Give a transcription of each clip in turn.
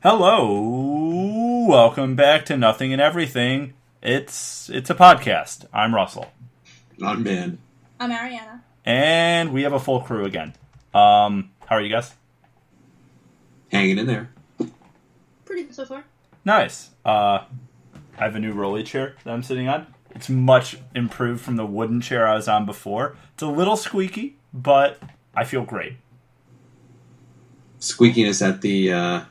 Hello, welcome back to Nothing and Everything. It's a podcast. I'm Russell. I'm Ben. I'm Arianna. And we have a full crew again. How are you guys? Hanging in there. Pretty good so far. Nice. I have a new rolly chair that I'm sitting on. It's much improved from the wooden chair I was on before. It's a little squeaky, but I feel great. Squeakiness at the...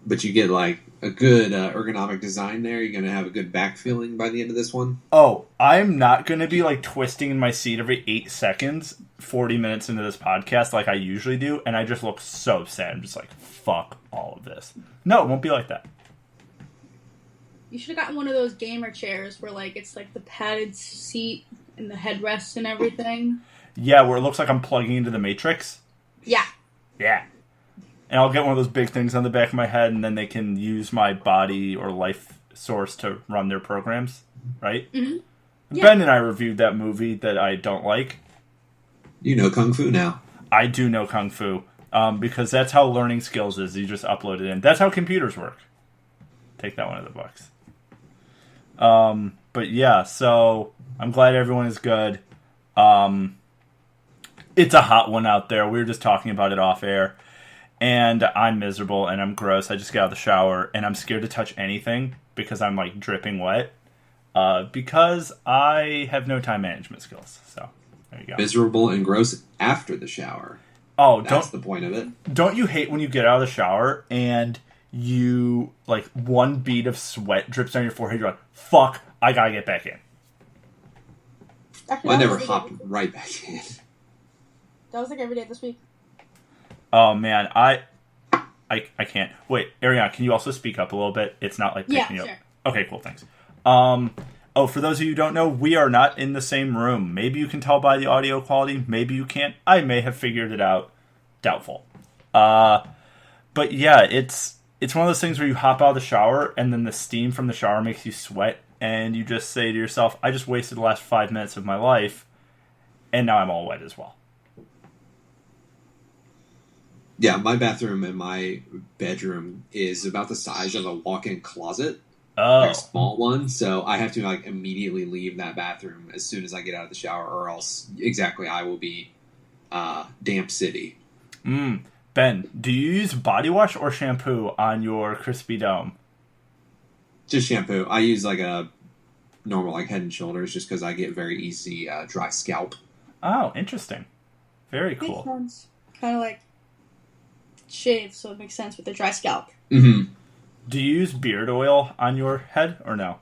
But you get, like, a good ergonomic design there. You're going to have a good back feeling by the end of this one. Oh, I'm not going to be, like, twisting in my seat every 8 seconds, 40 minutes into this podcast like I usually do, and I just look so sad. I'm just like, fuck all of this. No, it won't be like that. You should have gotten one of those gamer chairs where, like, it's, like, the padded seat and the headrest and everything. Yeah, where it looks like I'm plugging into the Matrix. Yeah. Yeah. And I'll get one of those big things on the back of my head, and then they can use my body or life source to run their programs, right? Mm-hmm. Yeah. Ben and I reviewed that movie that I don't like. You know Kung Fu now. I do know Kung Fu, because that's how learning skills is. You just upload it in. That's how computers work. Take that one out of the box. But yeah, so I'm glad everyone is good. It's a hot one out there. We were just talking about it off air. And I'm miserable, and I'm gross. I just got out of the shower, and I'm scared to touch anything because I'm, like, dripping wet. Because I have no time management skills. So, there you go. Miserable and gross after the shower. Oh, That's the point of it. Don't you hate when you get out of the shower, and you, like, one bead of sweat drips on your forehead, you're like, fuck, I gotta get back in. Actually, Well, I never hop right back in. That was, like, every day this week. Oh, man, I can't. Wait, Arianna, can you also speak up a little bit? It's not like picking you up. Sure. Okay, cool, thanks. For those of you who don't know, we are not in the same room. Maybe you can tell by the audio quality. Maybe you can't. I may have figured it out. Doubtful. But yeah, it's one of those things where you hop out of the shower, and then the steam from the shower makes you sweat, and you just say to yourself, I just wasted the last 5 minutes of my life, and now I'm all wet as well. Yeah, my bathroom and my bedroom is about the size of a walk-in closet. Oh. Like a small one, so I have to, like, immediately leave that bathroom as soon as I get out of the shower, or else, I will be damp city. Ben, do you use body wash or shampoo on your crispy dome? Just shampoo. I use, like, a normal, like, Head and Shoulders, just because I get very easy dry scalp. Oh, interesting. Very cool. Makes sense. Kind of like shave, so it makes sense with the dry scalp. Mm-hmm. Do you use beard oil on your head, or no?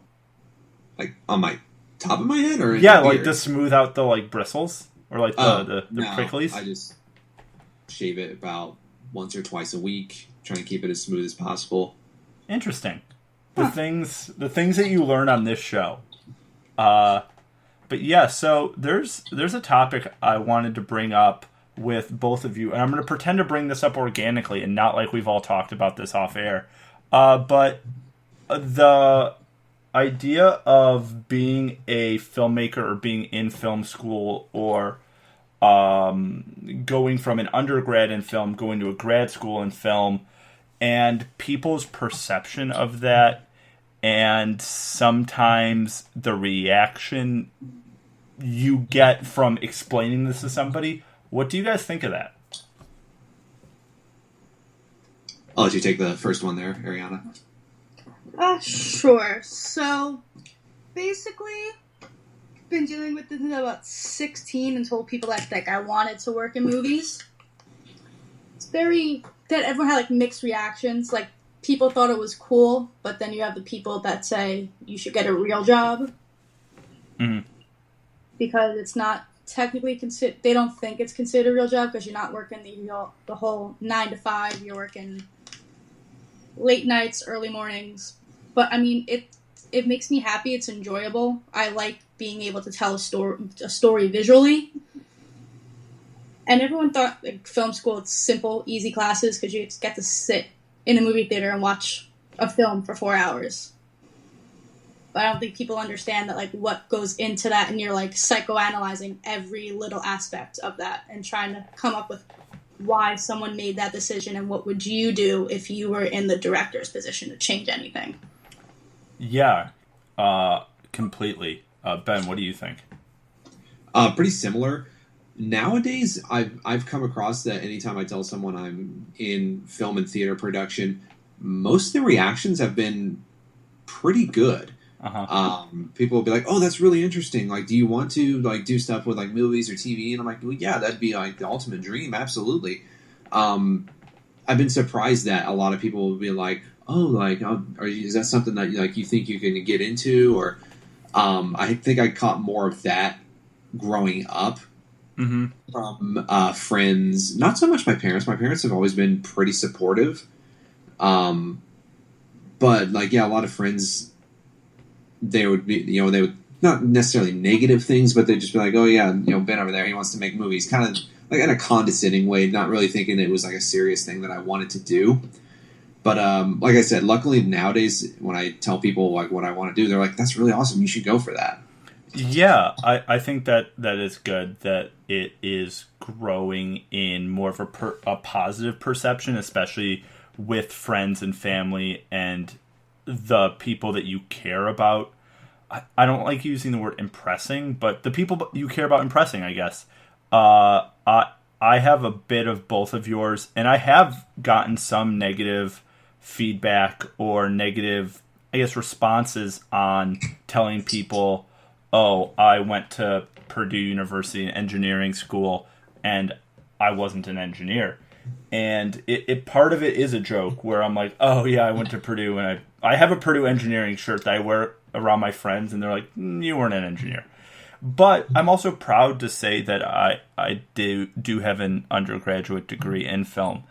Like, on my top of my head, or yeah, like to smooth out the, like, bristles? Or, like, the pricklies? I just shave it about once or twice a week, trying to keep it as smooth as possible. Interesting. The things that you learn on this show. But yeah, so there's a topic I wanted to bring up with both of you, and I'm going to pretend to bring this up organically and not like we've all talked about this off air. But the idea of being a filmmaker or being in film school, or going from an undergrad in film, going to a grad school in film, and people's perception of that, and sometimes the reaction you get from explaining this to somebody. What do you guys think of that? I'll let you take the first one there, Arianna. Sure. So, basically, been dealing with this since about 16 and told people that, like, I wanted to work in movies. It's that everyone had, like, mixed reactions. Like, people thought it was cool, but then you have the people that say you should get a real job. Mm-hmm. Because it's not technically they don't think it's considered a real job because you're not working the whole 9 to 5. You're working late nights, early mornings. But I mean, it makes me happy. It's enjoyable. I like being able to tell a story visually. And everyone thought, like, film school, it's simple, easy classes because you just get to sit in a movie theater and watch a film for 4 hours. But I don't think people understand that, like, what goes into that, and you're, like, psychoanalyzing every little aspect of that and trying to come up with why someone made that decision, and what would you do if you were in the director's position to change anything? Yeah, completely. Ben, what do you think? Pretty similar. Nowadays, I've come across that anytime I tell someone I'm in film and theater production, most of the reactions have been pretty good. People will be like, "Oh, that's really interesting. Like, do you want to like do stuff with like movies or TV?" And I'm like, "Well, yeah, that'd be like the ultimate dream, absolutely." I've been surprised that a lot of people will be like, "Oh, like, is that something that like you think you can get into?" Or I think I caught more of that growing up from friends. Not so much my parents. My parents have always been pretty supportive, but like, yeah, a lot of friends. They would be, they would not necessarily negative things, but they'd just be like, "Oh yeah, Ben over there, he wants to make movies," kind of like in a condescending way, not really thinking it was like a serious thing that I wanted to do. But like I said, luckily nowadays, when I tell people like what I want to do, they're like, "That's really awesome. You should go for that." Yeah, I think that is good, that it is growing in more of a positive perception, especially with friends and family and the people that you care about. I don't like using the word impressing, but the people you care about impressing, I guess. I have a bit of both of yours, and I have gotten some negative feedback or negative, I guess, responses on telling people, "Oh, I went to Purdue University Engineering School, and I wasn't an engineer." And it part of it is a joke where I'm like, "Oh yeah, I went to Purdue, and I have a Purdue engineering shirt that I wear around my friends," and they're like, "You weren't an engineer." But I'm also proud to say that I do have an undergraduate degree in film,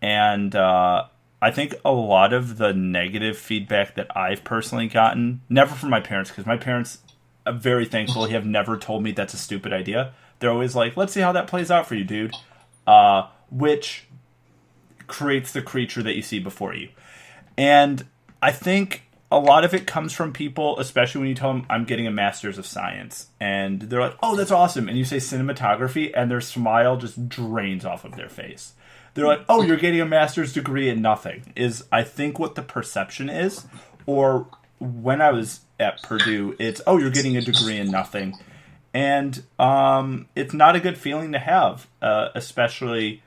and I think a lot of the negative feedback that I've personally gotten, never from my parents, because my parents, I'm very thankful, have never told me that's a stupid idea. They're always like, "Let's see how that plays out for you, dude," which creates the creature that you see before you. And I think a lot of it comes from people, especially when you tell them I'm getting a master's of science, and they're like, "Oh, that's awesome," and you say cinematography, and their smile just drains off of their face. They're like, "Oh, you're getting a master's degree in nothing," is I think what the perception is. Or when I was at Purdue, it's, "Oh, you're getting a degree in nothing," and it's not a good feeling to have, especially.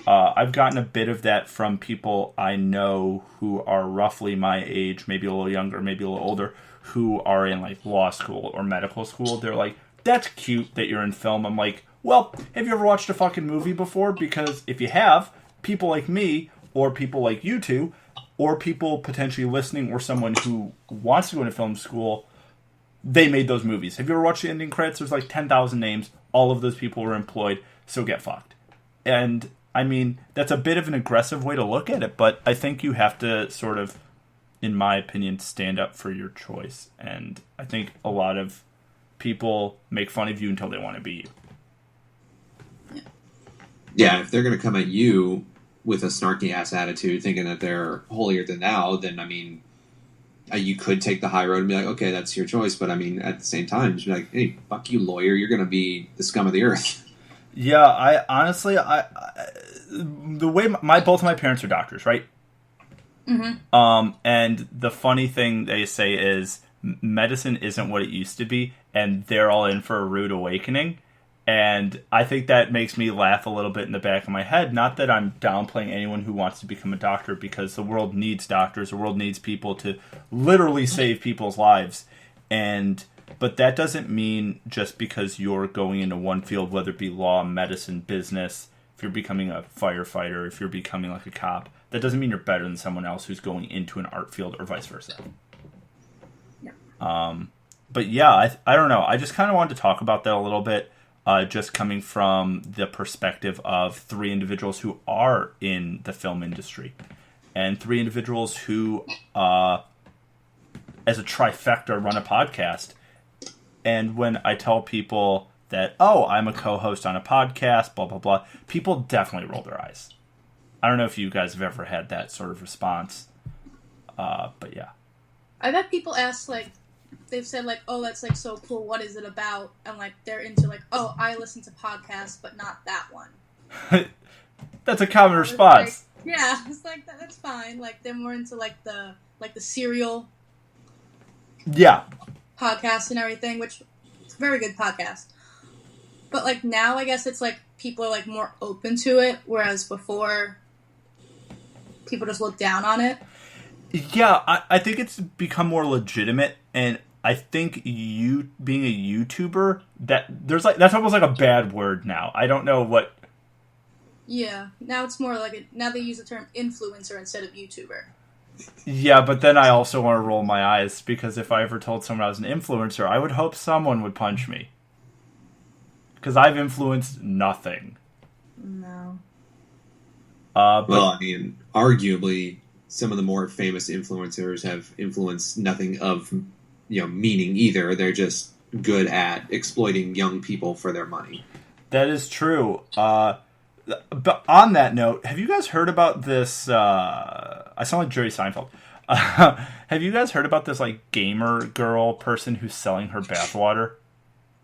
I've gotten a bit of that from people I know who are roughly my age, maybe a little younger, maybe a little older, who are in like law school or medical school. They're like, "That's cute that you're in film." I'm like, "Well, have you ever watched a fucking movie before? Because if you have, people like me, or people like you two, or people potentially listening, or someone who wants to go into film school, they made those movies. Have you ever watched the ending credits? There's like 10,000 names. All of those people were employed, so get fucked." And I mean, that's a bit of an aggressive way to look at it, but I think you have to sort of, in my opinion, stand up for your choice. And I think a lot of people make fun of you until they want to be you. Yeah, if they're going to come at you with a snarky ass attitude, thinking that they're holier than thou, then I mean, you could take the high road and be like, "Okay, that's your choice." But I mean, at the same time, just be like, "Hey, fuck you, lawyer. You're going to be the scum of the earth." Yeah, I honestly, the way both of my parents are doctors, right? And the funny thing they say is medicine isn't what it used to be, and they're all in for a rude awakening. And I think that makes me laugh a little bit in the back of my head. Not that I'm downplaying anyone who wants to become a doctor, because the world needs doctors. The world needs people to literally save people's lives. But that doesn't mean just because you're going into one field, whether it be law, medicine, business, if you're becoming a firefighter, if you're becoming like a cop, that doesn't mean you're better than someone else who's going into an art field, or vice versa. Yeah. But yeah, I don't know. I just kind of wanted to talk about that a little bit, just coming from the perspective of three individuals who are in the film industry, and three individuals who, as a trifecta, run a podcast. And when I tell people that, "Oh, I'm a co-host on a podcast, blah, blah, blah," people definitely roll their eyes. I don't know if you guys have ever had that sort of response. But yeah. I've had people ask, like, they've said, like, "Oh, that's, like, so cool. What is it about?" And, like, they're into, like, "Oh, I listen to podcasts, but not that one." That's a common response. Like, yeah, it's like that's fine. Like they're more into like the serial podcast and everything, which is a very good podcast. But like now, I guess it's like people are like more open to it, whereas before people just look down on it. Yeah, I think it's become more legitimate, and I think you being a YouTuber, that's almost like a bad word now. I don't know what. Yeah, now it's more like now they use the term influencer instead of YouTuber. Yeah, but then I also want to roll my eyes, because if I ever told someone I was an influencer, I would hope someone would punch me. Because I've influenced nothing. No. Well, I mean, arguably, some of the more famous influencers have influenced nothing of, meaning either. They're just good at exploiting young people for their money. That is true. But on that note, have you guys heard about this? I sound like Jerry Seinfeld. Have you guys heard about this like gamer girl person who's selling her bathwater?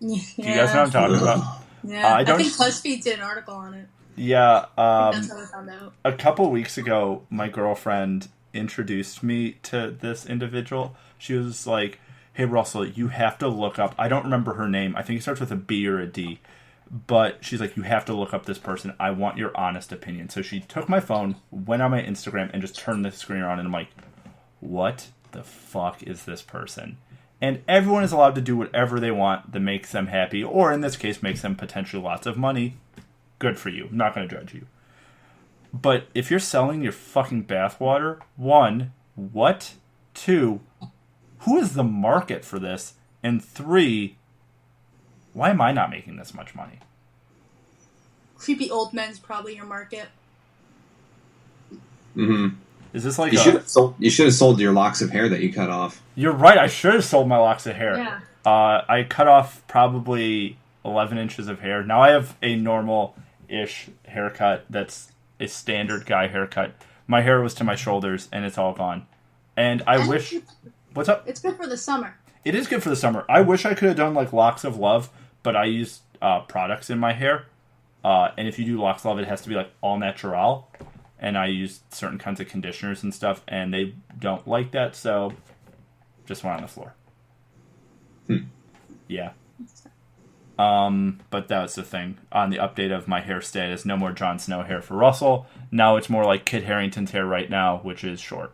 Yeah. Do you guys know what I'm talking about? Yeah, I think BuzzFeed did an article on it. Yeah, that's how I found out. A couple weeks ago, my girlfriend introduced me to this individual. She was like, "Hey Russell, you have to look up." I don't remember her name. I think it starts with a B or a D. But she's like, "You have to look up this person. I want your honest opinion." So she took my phone, went on my Instagram, and just turned the screen around. And I'm like, "What the fuck is this person?" And everyone is allowed to do whatever they want that makes them happy, or in this case, makes them potentially lots of money. Good for you. I'm not going to judge you. But if you're selling your fucking bathwater, one, what? Two, who is the market for this? And three, why am I not making this much money? Creepy old men's probably your market. Mm-hmm. Is this like you should have sold your locks of hair that you cut off. You're right. I should have sold my locks of hair. Yeah. I cut off probably 11 inches of hair. Now I have a normal-ish haircut that's a standard guy haircut. My hair was to my shoulders, and it's all gone. And I wish... What's up? It's good for the summer. It is good for the summer. I wish I could have done like locks of love, but I use products in my hair. And if you do locks of love, it has to be like all natural. And I use certain kinds of conditioners and stuff, and they don't like that, so just went on the floor. Yeah. But that was the thing. On the update of my hair status, no more Jon Snow hair for Russell. Now it's more like Kit Harington's hair right now, which is short.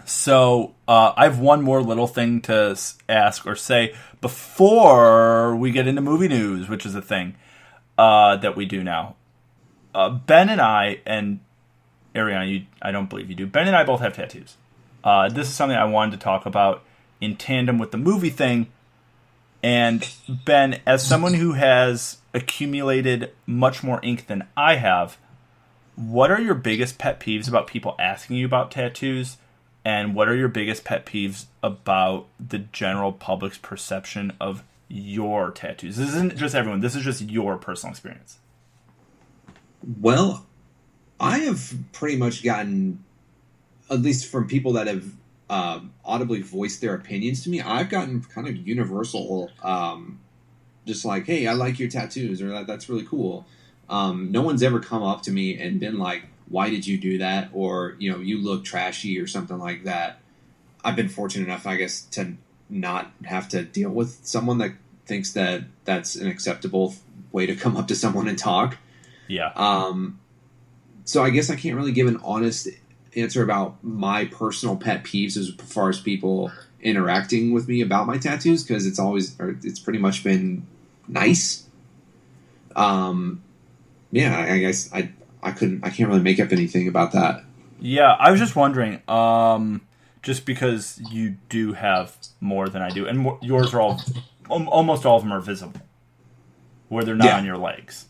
So I have one more little thing to ask or say before we get into movie news, which is a thing that we do now. Ben and I, and Arianna, I don't believe you do. Ben and I both have tattoos. This is something I wanted to talk about in tandem with the movie thing. And Ben, as someone who has accumulated much more ink than I have, what are your biggest pet peeves about people asking you about tattoos? And what are your biggest pet peeves about the general public's perception of your tattoos? This isn't just everyone. This is just your personal experience. Well, I have pretty much gotten, at least from people that have audibly voiced their opinions to me, I've gotten kind of universal, just like, "Hey, I like your tattoos," or "That's really cool." No one's ever come up to me and been like, "Why did you do that?" Or, "You look trashy," or something like that. I've been fortunate enough, I guess, to not have to deal with someone that thinks that that's an acceptable way to come up to someone and talk. Yeah. So I guess I can't really give an honest answer about my personal pet peeves as far as people interacting with me about my tattoos, because it's pretty much been nice. Yeah, I guess I can't really make up anything about that. Yeah, I was just wondering, just because you do have more than I do, and yours are almost all of them are visible, where they're not on your legs.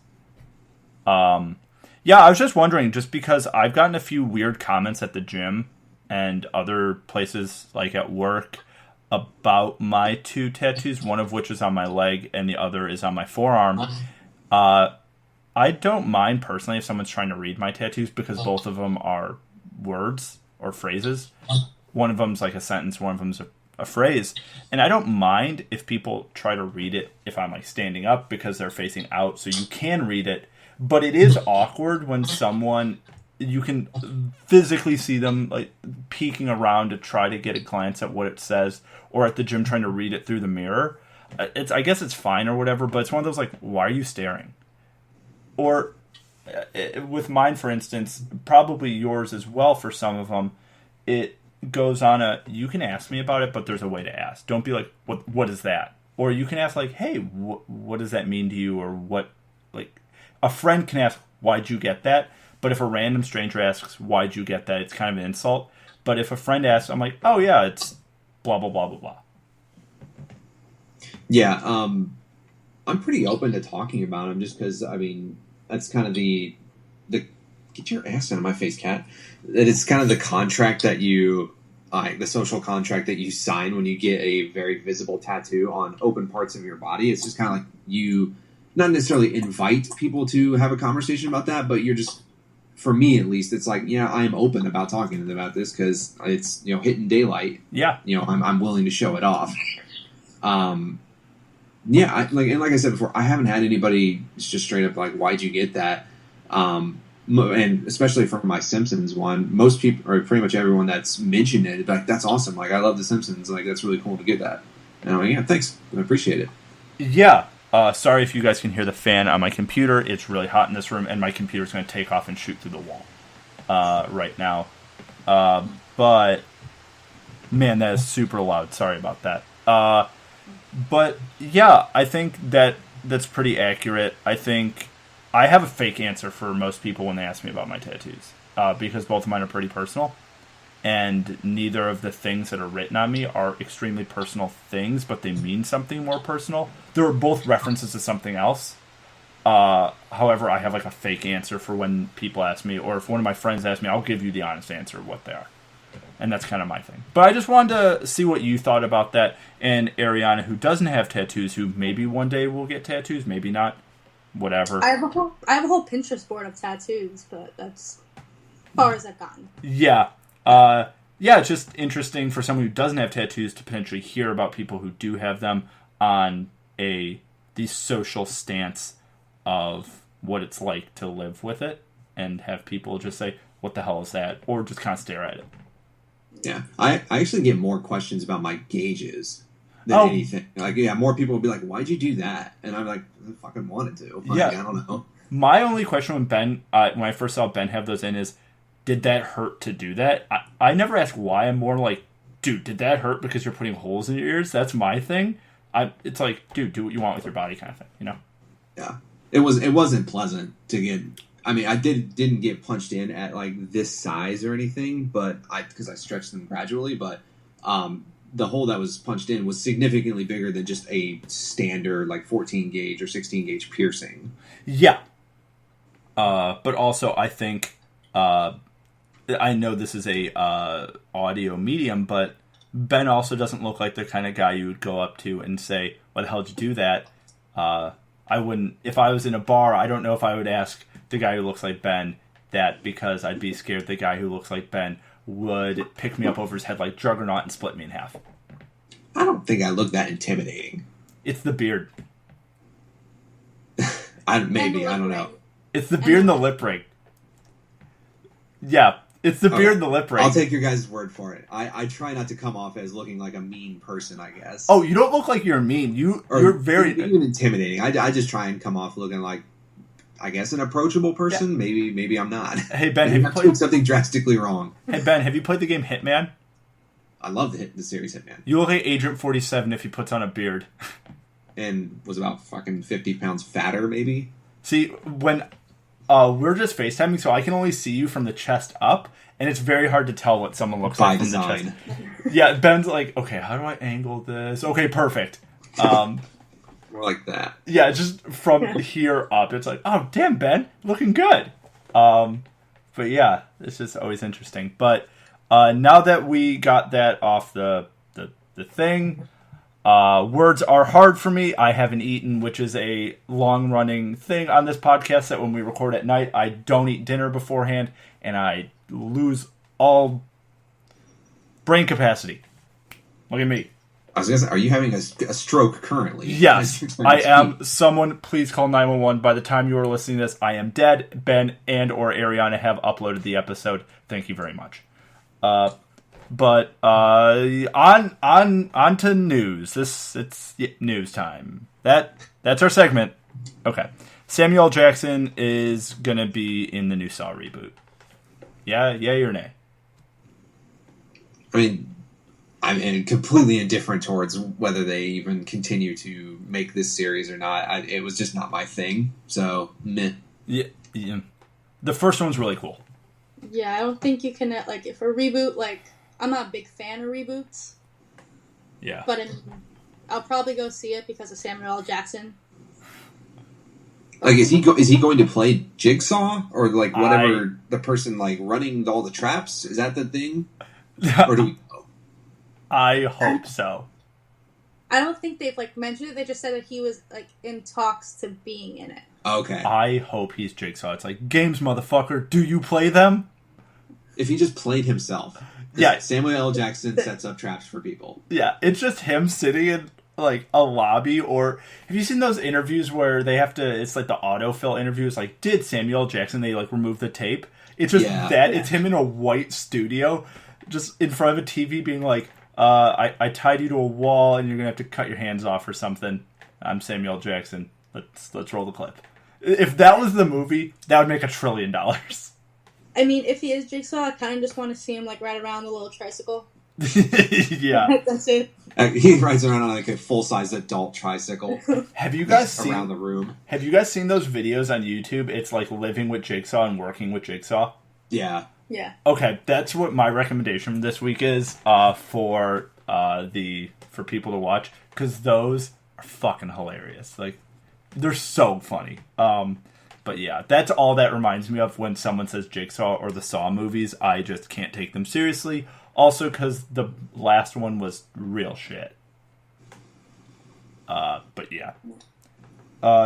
Yeah, I was just wondering, just because I've gotten a few weird comments at the gym and other places, like at work, about my two tattoos, one of which is on my leg and the other is on my forearm. I don't mind personally if someone's trying to read my tattoos, because both of them are words or phrases. One of them's like a sentence, one of them's a phrase. And I don't mind if people try to read it if I'm like standing up, because they're facing out, so you can read it. But it is awkward when someone, you can physically see them like peeking around to try to get a glance at what it says, or at the gym trying to read it through the mirror. I guess it's fine or whatever, but it's one of those like, why are you staring? Or with mine, for instance, probably yours as well for some of them, it goes on you can ask me about it, but there's a way to ask. Don't be like, what is that? Or you can ask like, hey, what does that mean to you? Or what, like, a friend can ask, why'd you get that? But if a random stranger asks, why'd you get that? It's kind of an insult. But if a friend asks, I'm like, oh yeah, it's blah, blah, blah, blah, blah. Yeah, I'm pretty open to talking about them just because, I mean, that's kind of the get your ass out of my face, cat. That it's kind of the contract that you, the social contract that you sign when you get a very visible tattoo on open parts of your body. It's just kind of like you not necessarily invite people to have a conversation about that, but you're just, for me at least, it's like, yeah, I am open about talking about this because it's, hitting daylight. Yeah. I'm willing to show it off. Yeah, like I said before, I haven't had anybody just straight up like, why'd you get that? And especially for my Simpsons one, most people, or pretty much everyone that's mentioned it, like, that's awesome. Like, I love the Simpsons. Like, that's really cool to get that. And I'm like, yeah, thanks. I appreciate it. Yeah. Sorry if you guys can hear the fan on my computer. It's really hot in this room, and my computer's going to take off and shoot through the wall right now. But, man, that is super loud. Sorry about that. But, yeah, I think that's pretty accurate. I think I have a fake answer for most people when they ask me about my tattoos, because both of mine are pretty personal, and neither of the things that are written on me are extremely personal things, but they mean something more personal. They're both references to something else. However, I have like a fake answer for when people ask me, or if one of my friends asks me, I'll give you the honest answer of what they are. And that's kind of my thing. But I just wanted to see what you thought about that. And Arianna, who doesn't have tattoos, who maybe one day will get tattoos, maybe not, whatever. I have a whole Pinterest board of tattoos, but that's as far as I've gotten. Yeah. It's just interesting for someone who doesn't have tattoos to potentially hear about people who do have them on the social stance of what it's like to live with it, and have people just say, what the hell is that? Or just kind of stare at it. Yeah, I actually get more questions about my gauges than anything. Like, yeah, more people will be like, "Why'd you do that?" And I'm like, "I fucking wanted to." Like, yeah, I don't know. My only question when I first saw Ben have those in is, did that hurt to do that? I never ask why. I'm more like, dude, did that hurt because you're putting holes in your ears? That's my thing. It's like, dude, do what you want with your body, kind of thing, Yeah, it wasn't pleasant to get. I mean, I didn't get punched in at like this size or anything, but because I stretched them gradually. But the hole that was punched in was significantly bigger than just a standard like 14 gauge or 16 gauge piercing. Yeah. But also, I think I know this is a audio medium, but Ben also doesn't look like the kind of guy you would go up to and say, "Why the hell did you do that?" I wouldn't. If I was in a bar, I don't know if I would ask the guy who looks like Ben that, because I'd be scared the guy who looks like Ben would pick me up over his head like Juggernaut and split me in half. I don't think I look that intimidating. It's the beard. I don't know. It's the beard and the lip ring. Yeah, it's the beard and the lip ring. I'll take your guys' word for it. I try not to come off as looking like a mean person, I guess. Oh, you don't look like you're mean. You're very even intimidating. I just try and come off looking like, I guess, an approachable person. Yeah. Maybe I'm not. Hey Ben, have you played something drastically wrong? Hey Ben, have you played the game Hitman? I love the series Hitman. You look like Agent 47 if he puts on a beard. And was about fucking 50 pounds fatter, maybe. See, when we're just FaceTiming, so I can only see you from the chest up, and it's very hard to tell what someone looks like from the chest. Yeah, Ben's like, okay, how do I angle this? Okay, perfect. More like that. Yeah, just from here up, it's like, oh, damn, Ben, looking good. But yeah, it's just always interesting. But now that we got that off the thing, words are hard for me. I haven't eaten, which is a long-running thing on this podcast, that when we record at night, I don't eat dinner beforehand, and I lose all brain capacity. Look at me. I was gonna say, are you having a stroke currently? Yes, I am. Someone, please call 911. By the time you are listening to this, I am dead. Ben and or Arianna have uploaded the episode. Thank you very much. But on to news. It's news time. That's our segment. Okay. Samuel L. Jackson is gonna be in the new Saw reboot. Yeah, or nay? I mean, I'm completely indifferent towards whether they even continue to make this series or not. It was just not my thing, so meh. Yeah. The first one's really cool. Yeah, I don't think you can, like, if a reboot, like, I'm not a big fan of reboots. Yeah. But I'll probably go see it because of Samuel L. Jackson. Like, is he going to play Jig Saw or like whatever the person like running all the traps? Is that the thing? Or do we? I hope so. I don't think they've like mentioned it. They just said that he was like in talks to being in it. Okay. I hope he's Jig Saw. It's like, games, motherfucker. Do you play them? If he just played himself. Yeah. Samuel L. Jackson sets up traps for people. Yeah, it's just him sitting in like a lobby. Or have you seen those interviews where they have to? It's like the autofill interviews. Like, did Samuel L. Jackson? They like remove the tape. It's just It's him in a white studio, just in front of a TV, being like, I tied you to a wall, and you're gonna have to cut your hands off or something. I'm Samuel L. Jackson. Let's roll the clip. If that was the movie, that would make $1 trillion. I mean, if he is Jigsaw, I kind of just want to see him like ride around the little tricycle. Yeah, that's it. He rides around on like a full-size adult tricycle. Have you guys seen around the room? Have you guys seen those videos on YouTube? It's like living with Jigsaw and working with Jigsaw. Yeah. Yeah. Okay, that's what my recommendation this week is for people to watch, because those are fucking hilarious. Like, they're so funny. But yeah, that's all that reminds me of when someone says Jigsaw or the Saw movies. I just can't take them seriously. Also, because the last one was real shit. But yeah.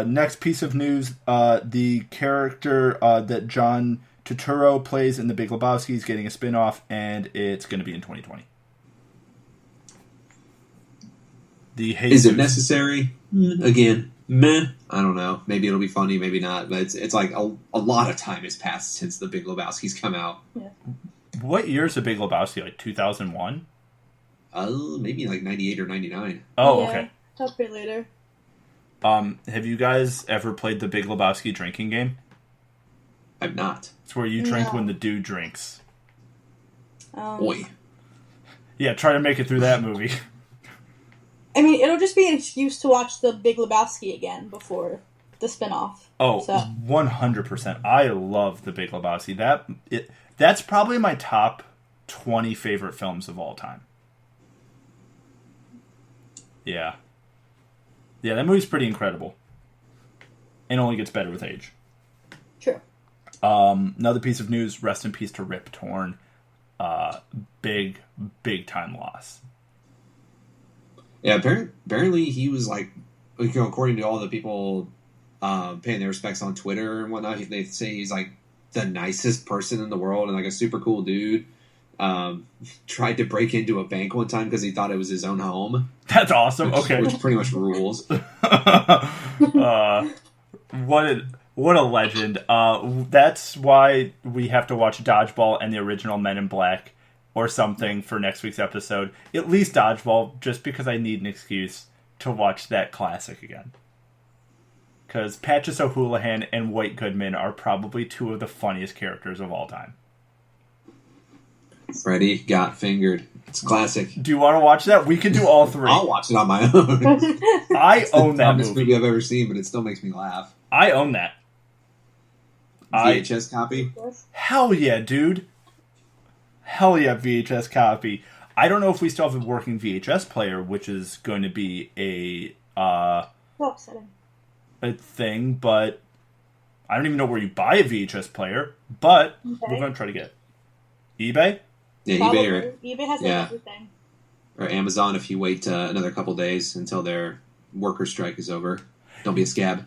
Next piece of news: the character that John Turturro plays in The Big Lebowski is getting a spin-off, and it's going to be in 2020. Is it necessary? Again, meh. I don't know. Maybe it'll be funny, maybe not. But it's like a lot of time has passed since The Big Lebowski's come out. Yeah. What year is The Big Lebowski? Like 2001? Maybe like 98 or 99. Oh, okay. That's pretty later. Have you guys ever played the Big Lebowski drinking game? I've not. It's where you drink when the dude drinks. Boy. Yeah, try to make it through that movie. I mean, it'll just be an excuse to watch The Big Lebowski again before the spinoff. Oh, 100%. I love The Big Lebowski. That's probably my top 20 favorite films of all time. Yeah. Yeah, that movie's pretty incredible. And only gets better with age. True. Another piece of news, rest in peace to Rip Torn. Big time loss. Yeah, apparently he was like, according to all the people paying their respects on Twitter and whatnot, they say he's like the nicest person in the world and like a super cool dude. Tried to break into a bank one time because he thought it was his own home. That's awesome. Okay. Which pretty much rules. What a legend. That's why we have to watch Dodgeball and the original Men in Black or something for next week's episode. At least Dodgeball, just because I need an excuse to watch that classic again. Because Patches O'Houlihan and White Goodman are probably two of the funniest characters of all time. Freddy got fingered. It's classic. Do you want to watch that? We can do all three. I'll watch it on my own. I own that movie. Movie I've ever seen, but it still makes me laugh. I own that. VHS copy? Hell yeah, dude. Hell yeah, VHS copy. I don't know if we still have a working VHS player, which is going to be a thing, but I don't even know where you buy a VHS player, but we're going to try to get it. eBay? Yeah, Probably. eBay has everything. Or Amazon if you wait another couple days until their worker strike is over. Don't be a scab.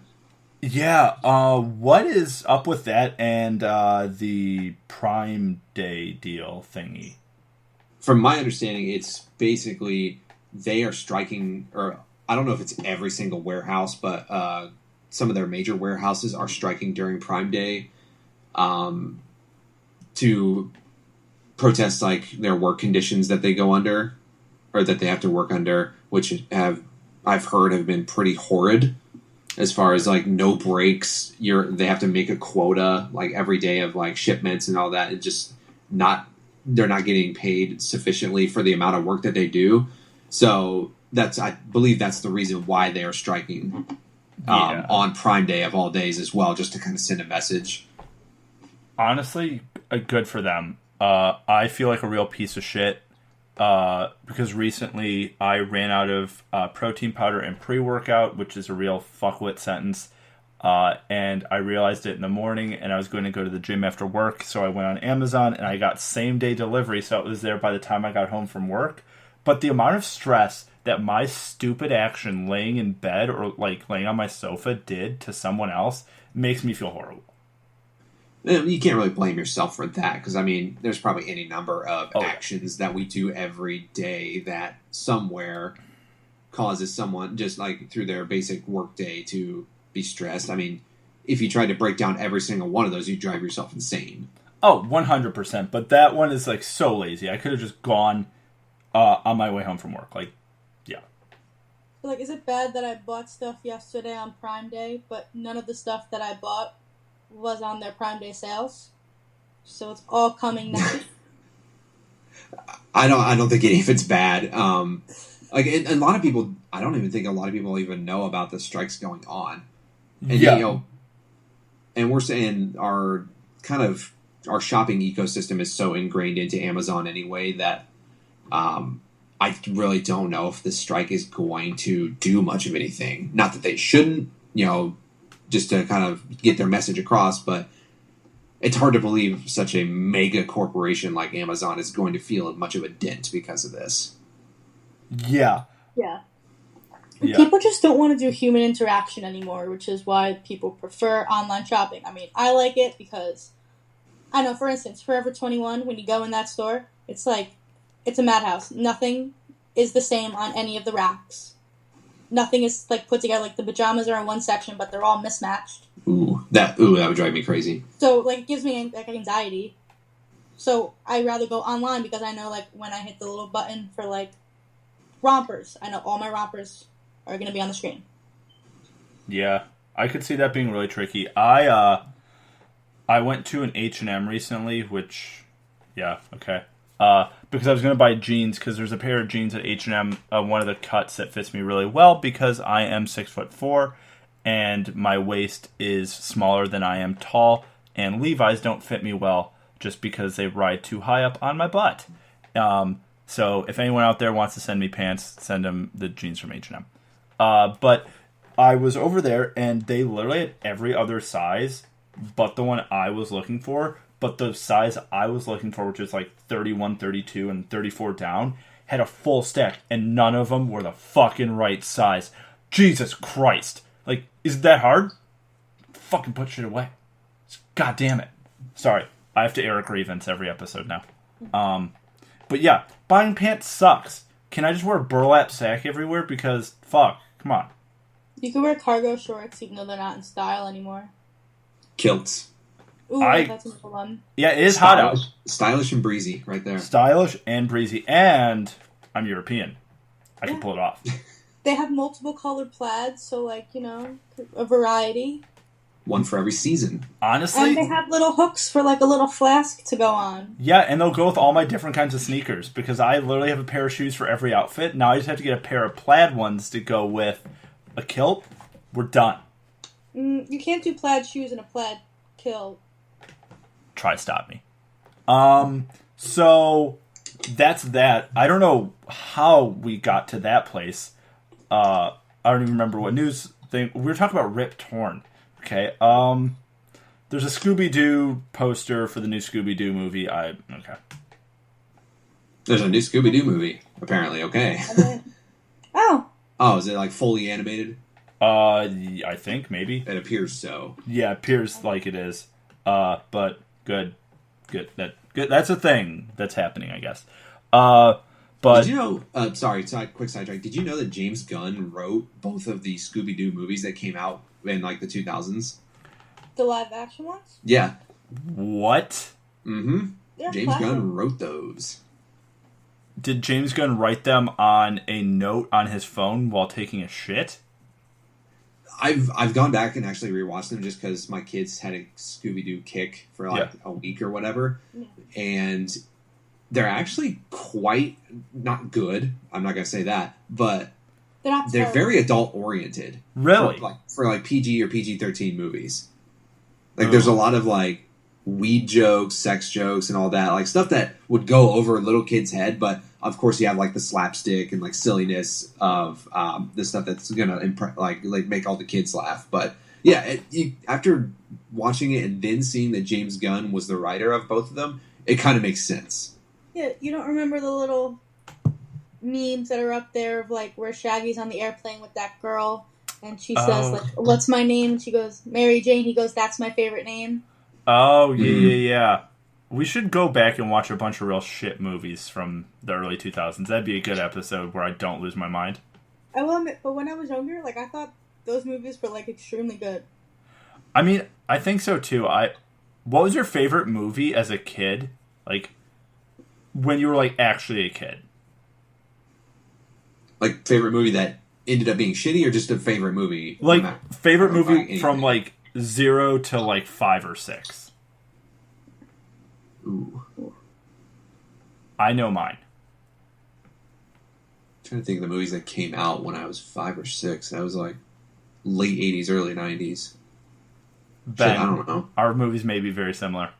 Yeah, what is up with that and the Prime Day deal thingy? From my understanding, it's basically they are striking, or I don't know if it's every single warehouse, but some of their major warehouses are striking during Prime Day to protest like their work conditions that they go under, or that they have to work under, which I've heard have been pretty horrid. As far as like no breaks, they have to make a quota like every day of like shipments and all that, and just they're not getting paid sufficiently for the amount of work that they do. So I believe that's the reason why they are striking on Prime Day of all days as well, just to kind of send a message. Honestly, good for them. I feel like a real piece of shit because recently I ran out of protein powder and pre-workout, which is a real fuckwit sentence. And I realized it in the morning, and I was going to go to the gym after work, so I went on Amazon, and I got same-day delivery, so it was there by the time I got home from work. But the amount of stress that my stupid action laying in bed or like laying on my sofa did to someone else makes me feel horrible. You can't really blame yourself for that, because, I mean, there's probably any number of actions that we do every day that somewhere causes someone, just like through their basic work day, to be stressed. I mean, if you tried to break down every single one of those, you'd drive yourself insane. Oh, 100%. But that one is, like, so lazy. I could have just gone on my way home from work. Like, yeah. Like, is it bad that I bought stuff yesterday on Prime Day, but none of the stuff that I bought was on their Prime Day sales? So it's all coming now. I don't think any of it's bad. Like, and a lot of people, I don't even think a lot of people even know about the strikes going on. And, you know, and we're saying our shopping ecosystem is so ingrained into Amazon anyway that I really don't know if this strike is going to do much of anything. Not that they shouldn't, you know, just to kind of get their message across, but it's hard to believe such a mega corporation like Amazon is going to feel much of a dent because of this. Yeah. Yeah. People just don't want to do human interaction anymore, which is why people prefer online shopping. I mean, I like it because, I know, for instance, Forever 21, when you go in that store, it's like, it's a madhouse. Nothing is the same on any of the racks. Nothing is like put together. Like the pajamas are in one section, but they're all mismatched. That would drive me crazy. So like it gives me like anxiety. So I'd rather go online because I know like when I hit the little button for like rompers, I know all my rompers are going to be on the screen. Yeah, I could see that being really tricky. I went to an H&M recently, which, yeah, okay. Because I was going to buy jeans, because there's a pair of jeans at H&M, one of the cuts that fits me really well, because I am 6'4", and my waist is smaller than I am tall, and Levi's don't fit me well, just because they ride too high up on my butt. So if anyone out there wants to send me pants, send them the jeans from H&M. But I was over there, and they literally had every other size but the one I was looking for. But the size I was looking for, which is like 31, 32, and 34 down, had a full stack, and none of them were the fucking right size. Jesus Christ. Like, is that hard? Fucking put shit away. God damn it. Sorry, I have to air a grievance every episode now. But yeah, buying pants sucks. Can I just wear a burlap sack everywhere? Because, fuck, come on. You can wear cargo shorts even though they're not in style anymore. Kilts. Ooh, that's a cool one. Yeah, it is hot out. Stylish and breezy, right there. Stylish and breezy, and I'm European. I can pull it off. They have multiple colored plaids, so like, you know, a variety. One for every season. Honestly. And they have little hooks for like a little flask to go on. Yeah, and they'll go with all my different kinds of sneakers, because I literally have a pair of shoes for every outfit. Now I just have to get a pair of plaid ones to go with a kilt. We're done. You can't do plaid shoes and a plaid kilt. Try to stop me. So that's that. I don't know how we got to that place. I don't even remember what news thing. We were talking about Rip Torn. Okay. There's a Scooby-Doo poster for the new Scooby-Doo movie. Okay. There's a new Scooby-Doo movie, apparently. Okay. Oh, is it like fully animated? I think maybe. It appears so. Yeah, it appears like it is. But good. That's a thing that's happening, I guess. But But did you know? Sorry, quick sidetrack. Did you know that James Gunn wrote both of the Scooby Doo movies that came out in like the 2000s? The live action ones? Yeah. what? Mm-hmm. They're James classic. Gunn wrote those. Did James Gunn write them on a note on his phone while taking a shit? I've gone back and actually rewatched them just because my kids had a Scooby Doo kick for like a week or whatever, and they're actually quite not good. I'm not gonna say that, but they're very adult oriented. Really? For PG or PG-13 movies. Like there's a lot of like weed jokes, sex jokes, and all that, like stuff that would go over a little kid's head. But of course, you have like the slapstick and like silliness of the stuff that's gonna like make all the kids laugh. But yeah, after watching it and then seeing that James Gunn was the writer of both of them, it kind of makes sense. Yeah, you don't remember the little memes that are up there of like where Shaggy's on the airplane with that girl, and she says like, "What's my name?" And she goes, "Mary Jane." He goes, "That's my favorite name." Oh, yeah. We should go back and watch a bunch of real shit movies from the early 2000s. That'd be a good episode where I don't lose my mind. I will admit, but when I was younger, like, I thought those movies were, like, extremely good. I mean, I think so, too. What was your favorite movie as a kid? Like, when you were, like, actually a kid? Like, favorite movie that ended up being shitty, or just a favorite movie? Like, favorite movie from, like, 0 to, like, 5 or 6. Ooh. I know mine. I'm trying to think of the movies that came out when I was 5 or 6. That was, like, late 80s, early 90s. Ben, Shit, I don't know. Our movies may be very similar.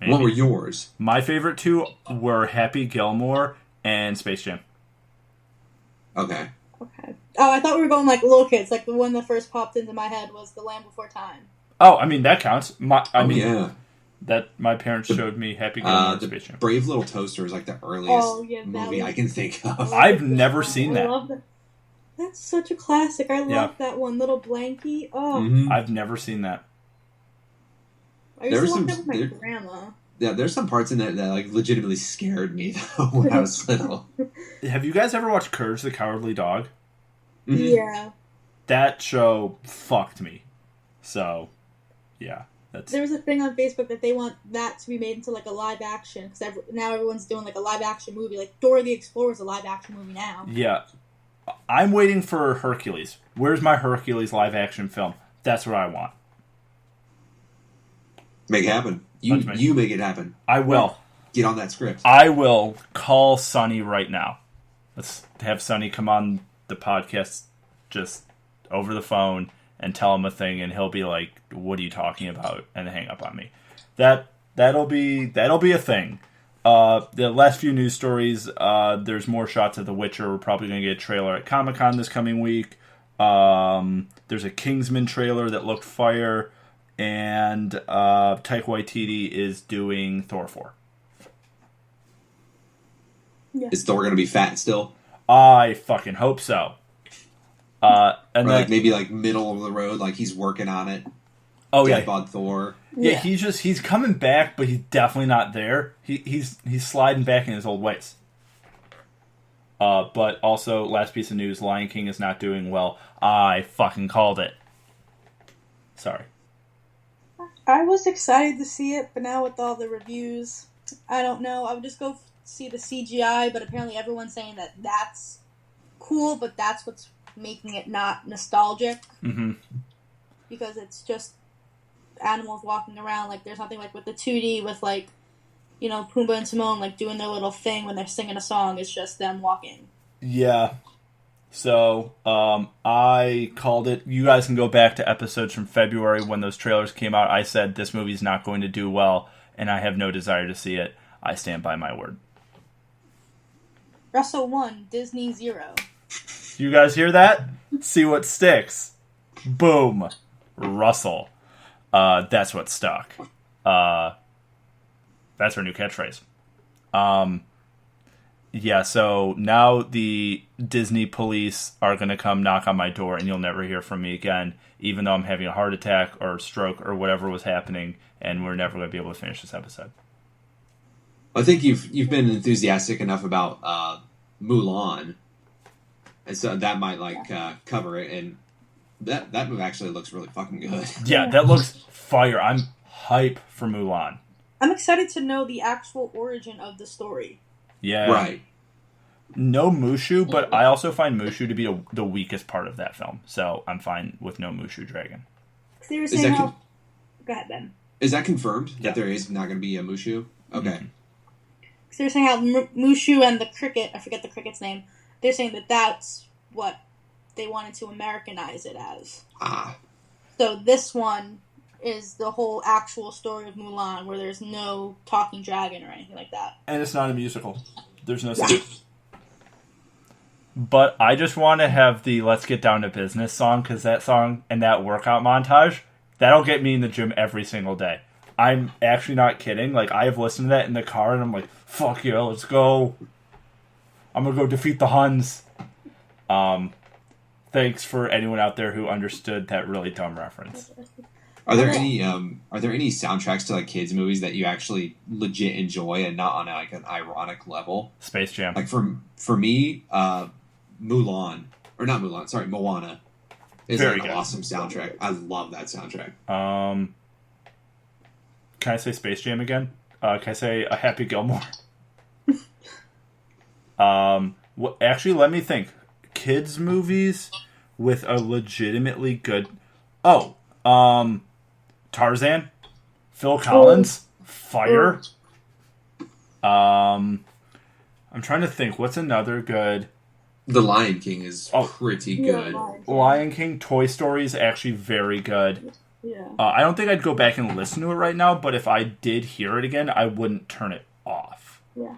Maybe. What were yours? My favorite two were Happy Gilmore and Space Jam. Okay. Okay. Oh, I thought we were going like little kids. Like the one that first popped into my head was The Land Before Time. Oh, I mean that counts. Yeah. That my parents showed me Happy Gilmore and The Space Jam. Brave Little Toaster is like the earliest movie I can think of. I've never seen that. I love that. That's such a classic. I love that one. Little Blanky. Oh. Mm-hmm. I've never seen that. I used to watch that with my grandma. Yeah, there's some parts in that like legitimately scared me though when I was little. Have you guys ever watched Courage the Cowardly Dog? Mm-hmm. Yeah. That show fucked me. So, yeah. There was a thing on Facebook that they want that to be made into like a live action because now everyone's doing like a live action movie. Like Dora the Explorer is a live action movie now. Yeah. I'm waiting for Hercules. Where's my Hercules live action film? That's what I want. Make it happen. You make it happen. I will. Get on that script. I will call Sonny right now. Let's have Sonny come on the podcast just over the phone and tell him a thing, and he'll be like, "What are you talking about?" and hang up on me. That'll be a thing. The last few news stories. There's more shots of The Witcher. We're probably going to get a trailer at Comic-Con this coming week. There's a Kingsman trailer that looked fire. And Taika Waititi is doing Thor 4. Yeah. Is Thor going to be fat still? I fucking hope so. And or then, like maybe like middle of the road, like he's working on it. Oh yeah, Bod Thor. Yeah, he's coming back, but he's definitely not there. He's sliding back in his old ways. But also, last piece of news: Lion King is not doing well. I fucking called it. Sorry. I was excited to see it, but now with all the reviews, I don't know. I would just go see the CGI, but apparently everyone's saying that that's cool, but that's what's making it not nostalgic. Mm-hmm. Because it's just animals walking around. Like, there's nothing like with the 2D with, like, you know, Pumbaa and Timon, like, doing their little thing when they're singing a song. It's just them walking. Yeah. So, I called it. You guys can go back to episodes from February when those trailers came out. I said this movie's not going to do well, and I have no desire to see it. I stand by my word. Russell 1, Disney 0. You guys hear that? See what sticks. Boom. Russell. That's what stuck. That's our new catchphrase. Yeah, so now the Disney police are going to come knock on my door, and you'll never hear from me again, even though I'm having a heart attack or stroke or whatever was happening, and we're never going to be able to finish this episode. I think you've been enthusiastic enough about Mulan, and so that might cover it. And that movie actually looks really fucking good. Yeah, that looks fire. I'm hype for Mulan. I'm excited to know the actual origin of the story. Yeah, Right. No Mushu, but I also find Mushu to be the weakest part of that film, so I'm fine with no Mushu dragon. They were saying Go ahead, Ben. Is that confirmed that there is not going to be a Mushu? Okay. Mm-hmm. They're saying how Mushu and the cricket, I forget the cricket's name, they're saying that that's what they wanted to Americanize it as. Ah. So this one is the whole actual story of Mulan, where there's no talking dragon or anything like that. And it's not a musical. There's no singing. But I just want to have the Let's Get Down to Business song, because that song and that workout montage, that'll get me in the gym every single day. I'm actually not kidding. Like, I have listened to that in the car, and I'm like, fuck yeah, let's go. I'm going to go defeat the Huns. Thanks for anyone out there who understood that really dumb reference. Are there any soundtracks to like kids movies that you actually legit enjoy and not on like an ironic level? Space Jam. Like for me, Mulan, or not Mulan, sorry, Moana is Very like an good. awesome soundtrack. I love that soundtrack. Can I say Space Jam again? Can I say a Happy Gilmore? Actually, let me think. Kids movies with a legitimately good... Tarzan? Phil Collins? Fire? I'm trying to think. What's another good... The Lion King is pretty good. Lion King, Toy Story is actually very good. Yeah. I don't think I'd go back and listen to it right now, but if I did hear it again, I wouldn't turn it off. Yeah.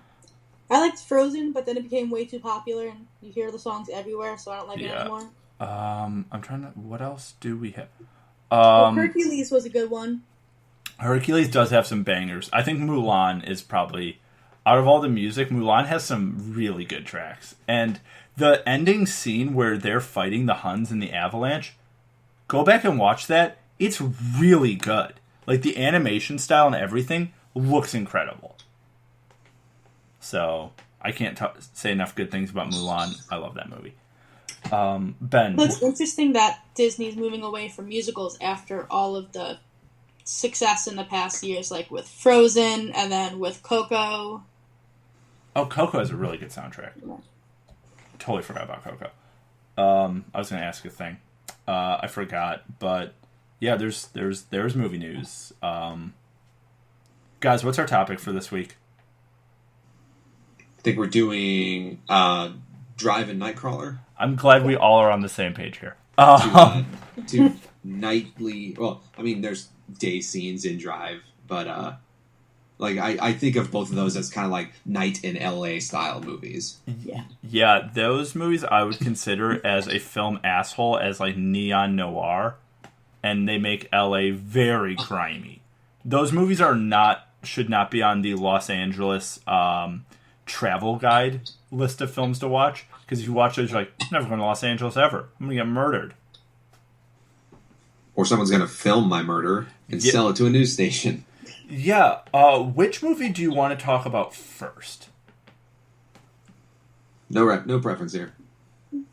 I liked Frozen, but then it became way too popular, and you hear the songs everywhere, so I don't like it anymore. I'm trying to... What else do we have? Hercules was a good one. Hercules does have some bangers. I think Mulan is probably... Out of all the music, Mulan has some really good tracks. And the ending scene where they're fighting the Huns in the avalanche, go back and watch that. It's really good. Like, the animation style and everything looks incredible. So, I can't say enough good things about Mulan. I love that movie. Ben. Well, it's interesting that Disney's moving away from musicals after all of the success in the past years, like with Frozen and then with Coco. Oh, Coco has a really good soundtrack. Yeah. Totally forgot about Coco. I was going to ask a thing. I forgot, but yeah, there's movie news. Guys, what's our topic for this week? I think we're doing Drive and Nightcrawler. I'm glad we all are on the same page here. Two nightly... Well, I mean, there's day scenes in Drive, but I think of both of those as kind of like night in LA style movies. Yeah, those movies I would consider as a film asshole, as like neon noir, and they make LA very grimy. Those movies should not be on the Los Angeles travel guide list of films to watch, because if you watch those, you're like, I'm never going to Los Angeles ever. I'm going to get murdered. Or someone's going to film my murder and sell it to a news station. Yeah. Which movie do you want to talk about first? No preference here.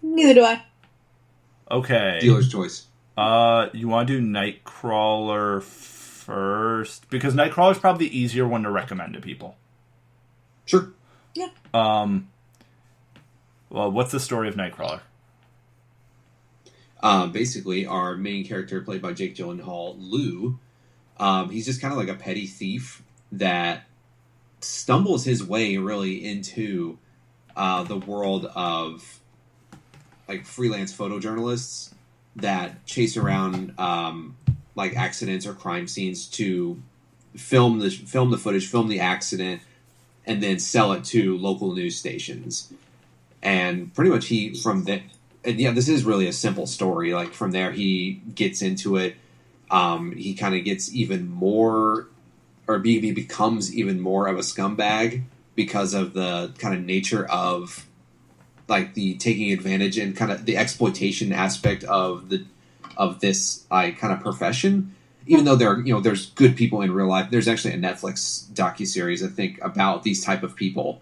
Neither do I. Okay. Dealer's choice. You want to do Nightcrawler first? Because Nightcrawler is probably the easier one to recommend to people. Sure. Yeah. Well, what's the story of Nightcrawler? Basically, our main character, played by Jake Gyllenhaal, Lou, he's just kind of like a petty thief that stumbles his way really into the world of like freelance photojournalists that chase around like accidents or crime scenes to film the footage, film the accident, and then sell it to local news stations. And pretty much this is really a simple story. Like, from there, he gets into it. He kind of gets even more, or he becomes even more of a scumbag because of the kind of nature of like the taking advantage and kind of the exploitation aspect of this kind of profession. even though there's good people in real life. There's actually a Netflix docuseries, I think, about these type of people.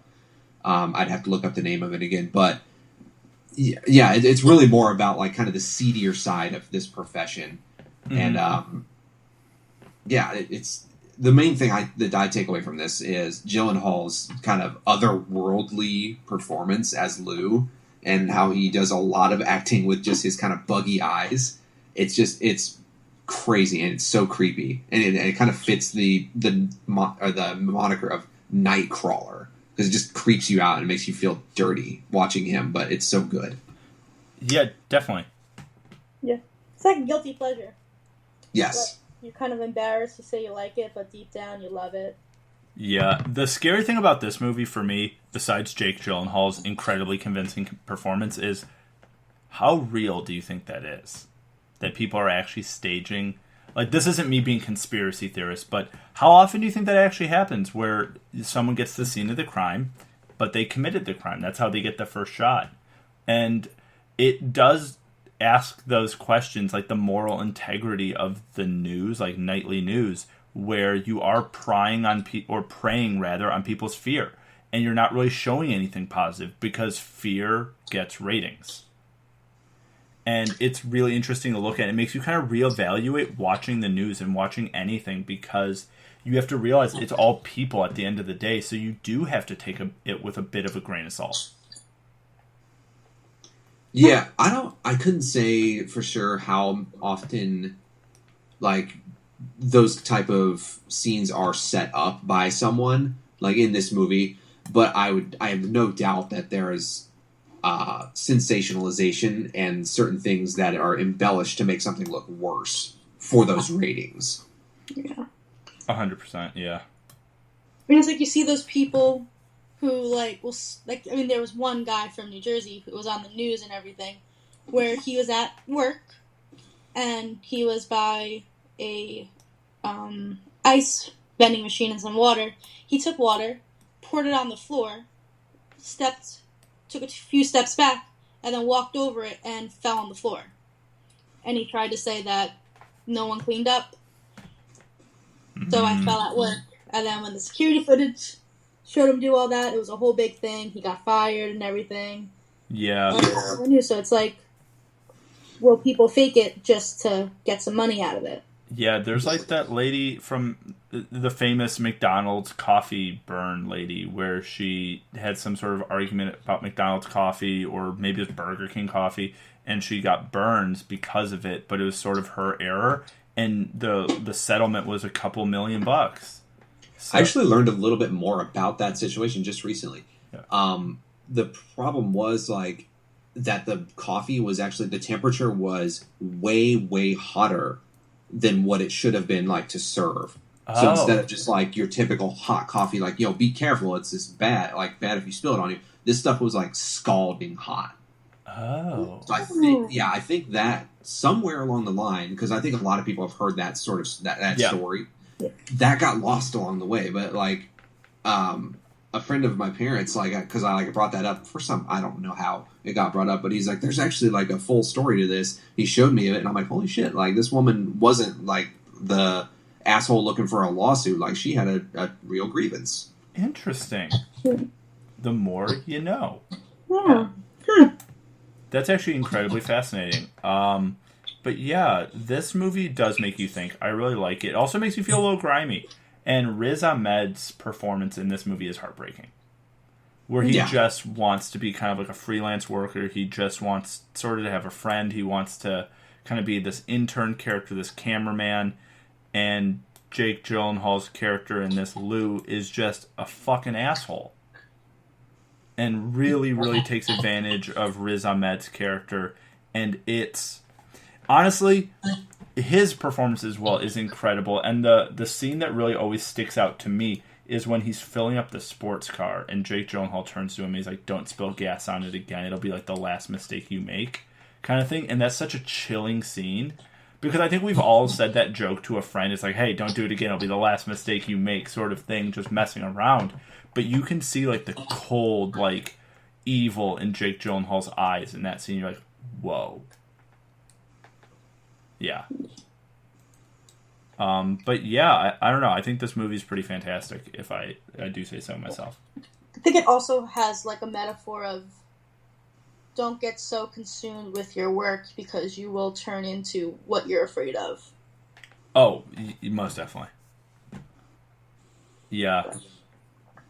I'd have to look up the name of it again, but yeah, it's really more about like kind of the seedier side of this profession, and it's the main thing that I take away from this is Gyllenhaal's kind of otherworldly performance as Lou, and how he does a lot of acting with just his kind of buggy eyes. It's crazy and it's so creepy, and it kind of fits the moniker of Nightcrawler, because it just creeps you out and makes you feel dirty watching him, but it's so good. Yeah, definitely. Yeah, it's like a guilty pleasure. Yes. Like, you're kind of embarrassed to say you like it, but deep down you love it. Yeah, the scary thing about this movie for me, besides Jake Gyllenhaal's incredibly convincing performance, is how real do you think that is? That people are actually staging? Like, this isn't me being conspiracy theorist, but how often do you think that actually happens, where someone gets the scene of the crime, but they committed the crime? That's how they get the first shot. And it does ask those questions, like the moral integrity of the news, like nightly news, where you are preying on preying on people's fear, and you're not really showing anything positive because fear gets ratings. And it's really interesting to look at. It makes you kind of reevaluate watching the news and watching anything, because you have to realize it's all people at the end of the day. So you do have to take it with a bit of a grain of salt. Yeah, I couldn't say for sure how often, like, those type of scenes are set up by someone, like in this movie, but I have no doubt that there is sensationalization and certain things that are embellished to make something look worse for those ratings. Yeah. 100%, yeah. I mean, it's like you see those people who, like, there was one guy from New Jersey who was on the news and everything, where he was at work, and he was by a ice vending machine and some water. He took water, poured it on the floor, took a few steps back, and then walked over it and fell on the floor. And he tried to say that no one cleaned up, so I fell at work. And then when the security footage showed him do all that, it was a whole big thing. He got fired and everything. Yeah. So it's like, will people fake it just to get some money out of it? Yeah, there's like that lady from the famous McDonald's coffee burn lady, where she had some sort of argument about McDonald's coffee, or maybe it was Burger King coffee, and she got burned because of it, but it was sort of her error, and the settlement was a couple $1 million. So, I actually learned a little bit more about that situation just recently. Yeah. The problem was, like, that the coffee was actually, the temperature was way, way hotter than what it should have been, like, to serve. So instead of just like your typical hot coffee, like, be careful, it's this bad if you spill it on you. This stuff was like scalding hot. Oh. So I think that somewhere along the line, because I think a lot of people have heard that sort of that story, that got lost along the way. But like, a friend of my parents, like, because I brought that up for I don't know how it got brought up, but he's like, there's actually like a full story to this. He showed me it, and I'm like, holy shit! Like, this woman wasn't like the asshole looking for a lawsuit. Like, she had a real grievance. Interesting. The more you know. Yeah. That's actually incredibly fascinating. But yeah, this movie does make you think. I really like it. It also makes you feel a little grimy. And Riz Ahmed's performance in this movie is heartbreaking. Where he just wants to be kind of like a freelance worker. He just wants sort of to have a friend. He wants to kind of be this intern character, this cameraman. And Jake Gyllenhaal's character in this, Lou, is just a fucking asshole. And really, really takes advantage of Riz Ahmed's character. And it's... honestly, his performance as well is incredible. And the scene that really always sticks out to me is when he's filling up the sports car and Jake Gyllenhaal turns to him and he's like, don't spill gas on it again. It'll be like the last mistake you make, kind of thing. And that's such a chilling scene. Because I think we've all said that joke to a friend. It's like, hey, don't do it again. It'll be the last mistake you make, sort of thing, just messing around. But you can see, like, the cold, like, evil in Jake Gyllenhaal's eyes in that scene. You're like, whoa. Yeah. But yeah, I don't know. I think this movie's pretty fantastic, if I do say so myself. I think it also has like a metaphor of don't get so consumed with your work because you will turn into what you're afraid of. Oh, most definitely. Yeah.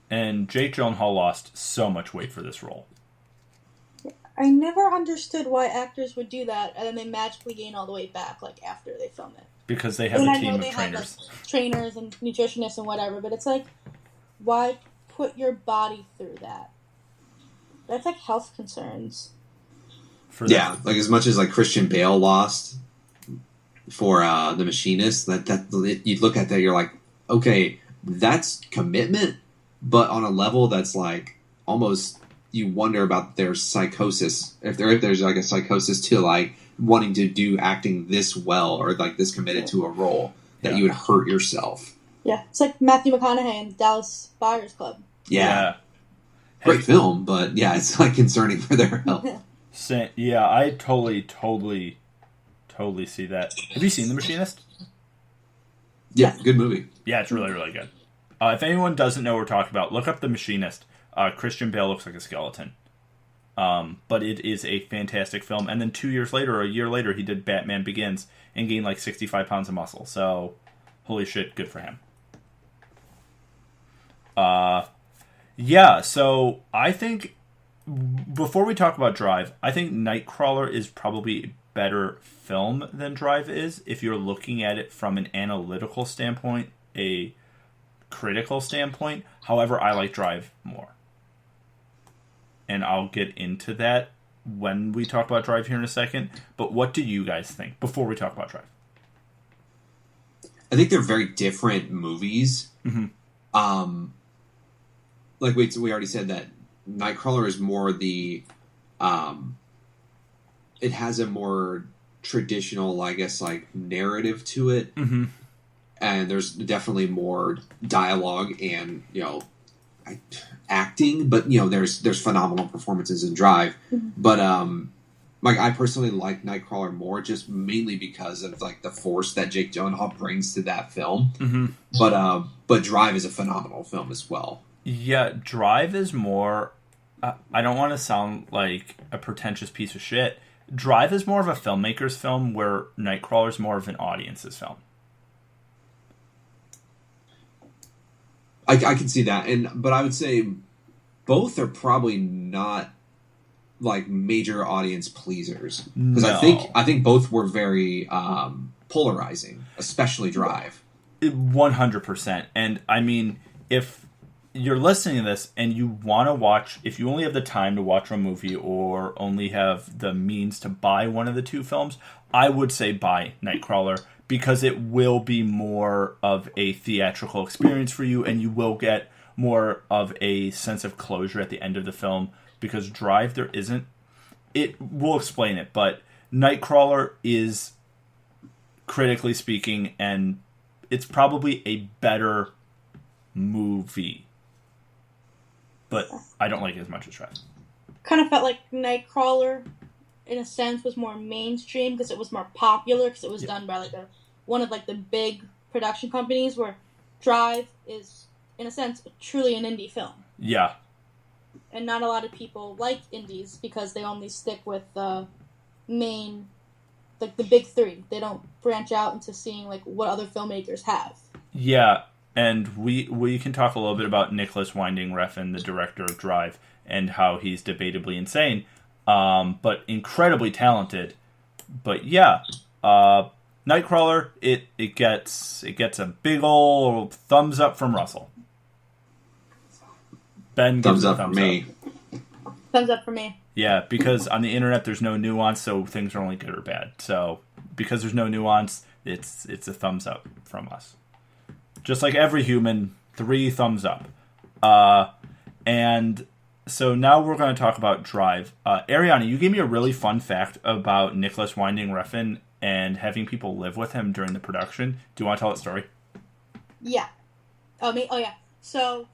And Jake Gyllenhaal lost so much weight for this role. I never understood why actors would do that, and then they magically gain all the weight back, like, after they film it. Because they have a team of trainers. Have, like, trainers and nutritionists and whatever, but it's like, why put your body through that? That's like health concerns. Yeah, like as much as like Christian Bale lost for The Machinist, that you look at that, you're like, okay, that's commitment, but on a level that's like almost you wonder about their psychosis. If there's like a psychosis to like wanting to do acting this well or like this committed to a role that you would hurt yourself. Yeah, it's like Matthew McConaughey in Dallas Buyers Club. Yeah. Great film, but yeah, it's like concerning for their health. Yeah, I totally see that. Have you seen The Machinist? Yeah, good movie. Yeah, it's really, really good. If anyone doesn't know what we're talking about, look up The Machinist. Christian Bale looks like a skeleton. But it is a fantastic film. And then 2 years later, or a year later, he did Batman Begins and gained like 65 pounds of muscle. So, holy shit, good for him. Yeah, so I think, before we talk about Drive, I think Nightcrawler is probably a better film than Drive is, if you're looking at it from an analytical standpoint, a critical standpoint. However, I like Drive more. And I'll get into that when we talk about Drive here in a second. But what do you guys think before we talk about Drive? I think they're very different movies. Mm-hmm. Like we already said that Nightcrawler is more the, it has a more traditional, I guess, like narrative to it. Mm-hmm. And there's definitely more dialogue and, acting, but there's phenomenal performances in Drive. Mm-hmm. But like I personally like Nightcrawler more, just mainly because of like the force that Jake Gyllenhaal brings to that film. Mm-hmm. But Drive is a phenomenal film as well. Yeah, Drive is more. I don't want to sound like a pretentious piece of shit. Drive is more of a filmmaker's film, where Nightcrawler is more of an audience's film. I can see that, but I would say both are probably not like major audience pleasers, because I think both were very polarizing, especially Drive. 100%. And I mean, if you're listening to this and you want to watch, if you only have the time to watch a movie or only have the means to buy one of the two films, I would say buy Nightcrawler, because it will be more of a theatrical experience for you, and you will get more of a sense of closure at the end of the film. Because Drive, there isn't. We'll explain it, but Nightcrawler is, critically speaking, and it's probably a better movie. But I don't like it as much as Drive. Kind of felt like Nightcrawler, in a sense, was more mainstream because it was more popular, because it was done by like one of like the big production companies, where Drive is, in a sense, truly an indie film. Yeah. And not a lot of people like indies because they only stick with the main, like the big three. They don't branch out into seeing like what other filmmakers have. Yeah, and we can talk a little bit about Nicholas Winding Refn, the director of Drive, and how he's debatably insane, but incredibly talented. But yeah, Nightcrawler, it gets a big ol' thumbs up from Russell. Ben gives thumbs up for me. Thumbs up for me. Yeah, because on the internet there's no nuance, so things are only good or bad. So because there's no nuance, it's a thumbs up from us. Just like every human, 3 thumbs up. And so now we're going to talk about Drive. Arianna, you gave me a really fun fact about Nicholas Winding Refn and having people live with him during the production. Do you want to tell that story? Yeah. Oh yeah. So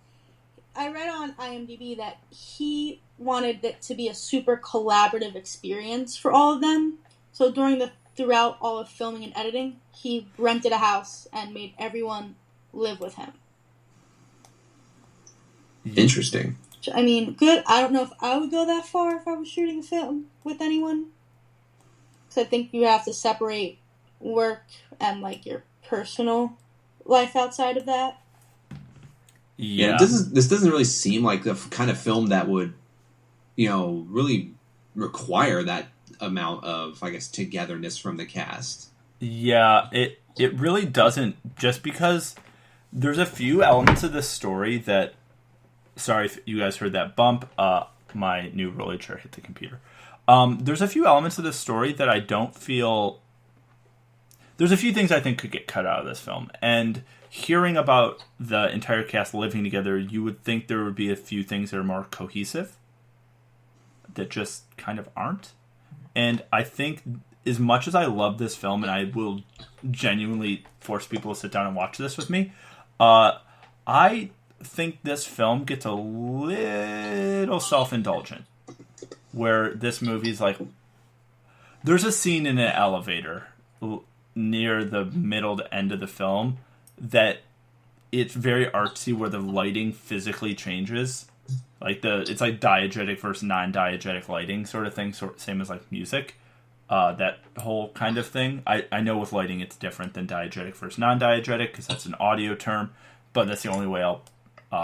I read on IMDb that he wanted it to be a super collaborative experience for all of them. So during the throughout all of filming and editing, he rented a house and made everyone live with him. Interesting. I mean, good. I don't know if I would go that far if I was shooting a film with anyone. Because I think you have to separate work and, like, your personal life outside of that. Yeah. This doesn't really seem like the kind of film that would, really require that amount of, I guess, togetherness from the cast. Yeah, it really doesn't, just because there's a few elements of this story that... Sorry if you guys heard that bump. My new rolly chair hit the computer. There's a few elements of this story that I don't feel... There's a few things I think could get cut out of this film. And hearing about the entire cast living together, you would think there would be a few things that are more cohesive that just kind of aren't. And I think as much as I love this film, and I will genuinely force people to sit down and watch this with me, I think this film gets a little self-indulgent, where this movie's like, there's a scene in an elevator near the middle to end of the film that it's very artsy, where the lighting physically changes, like it's like diegetic versus non-diegetic lighting sort of thing, same as like music, that whole kind of thing. I know with lighting it's different than diegetic versus non-diegetic because that's an audio term, but that's the only way I'll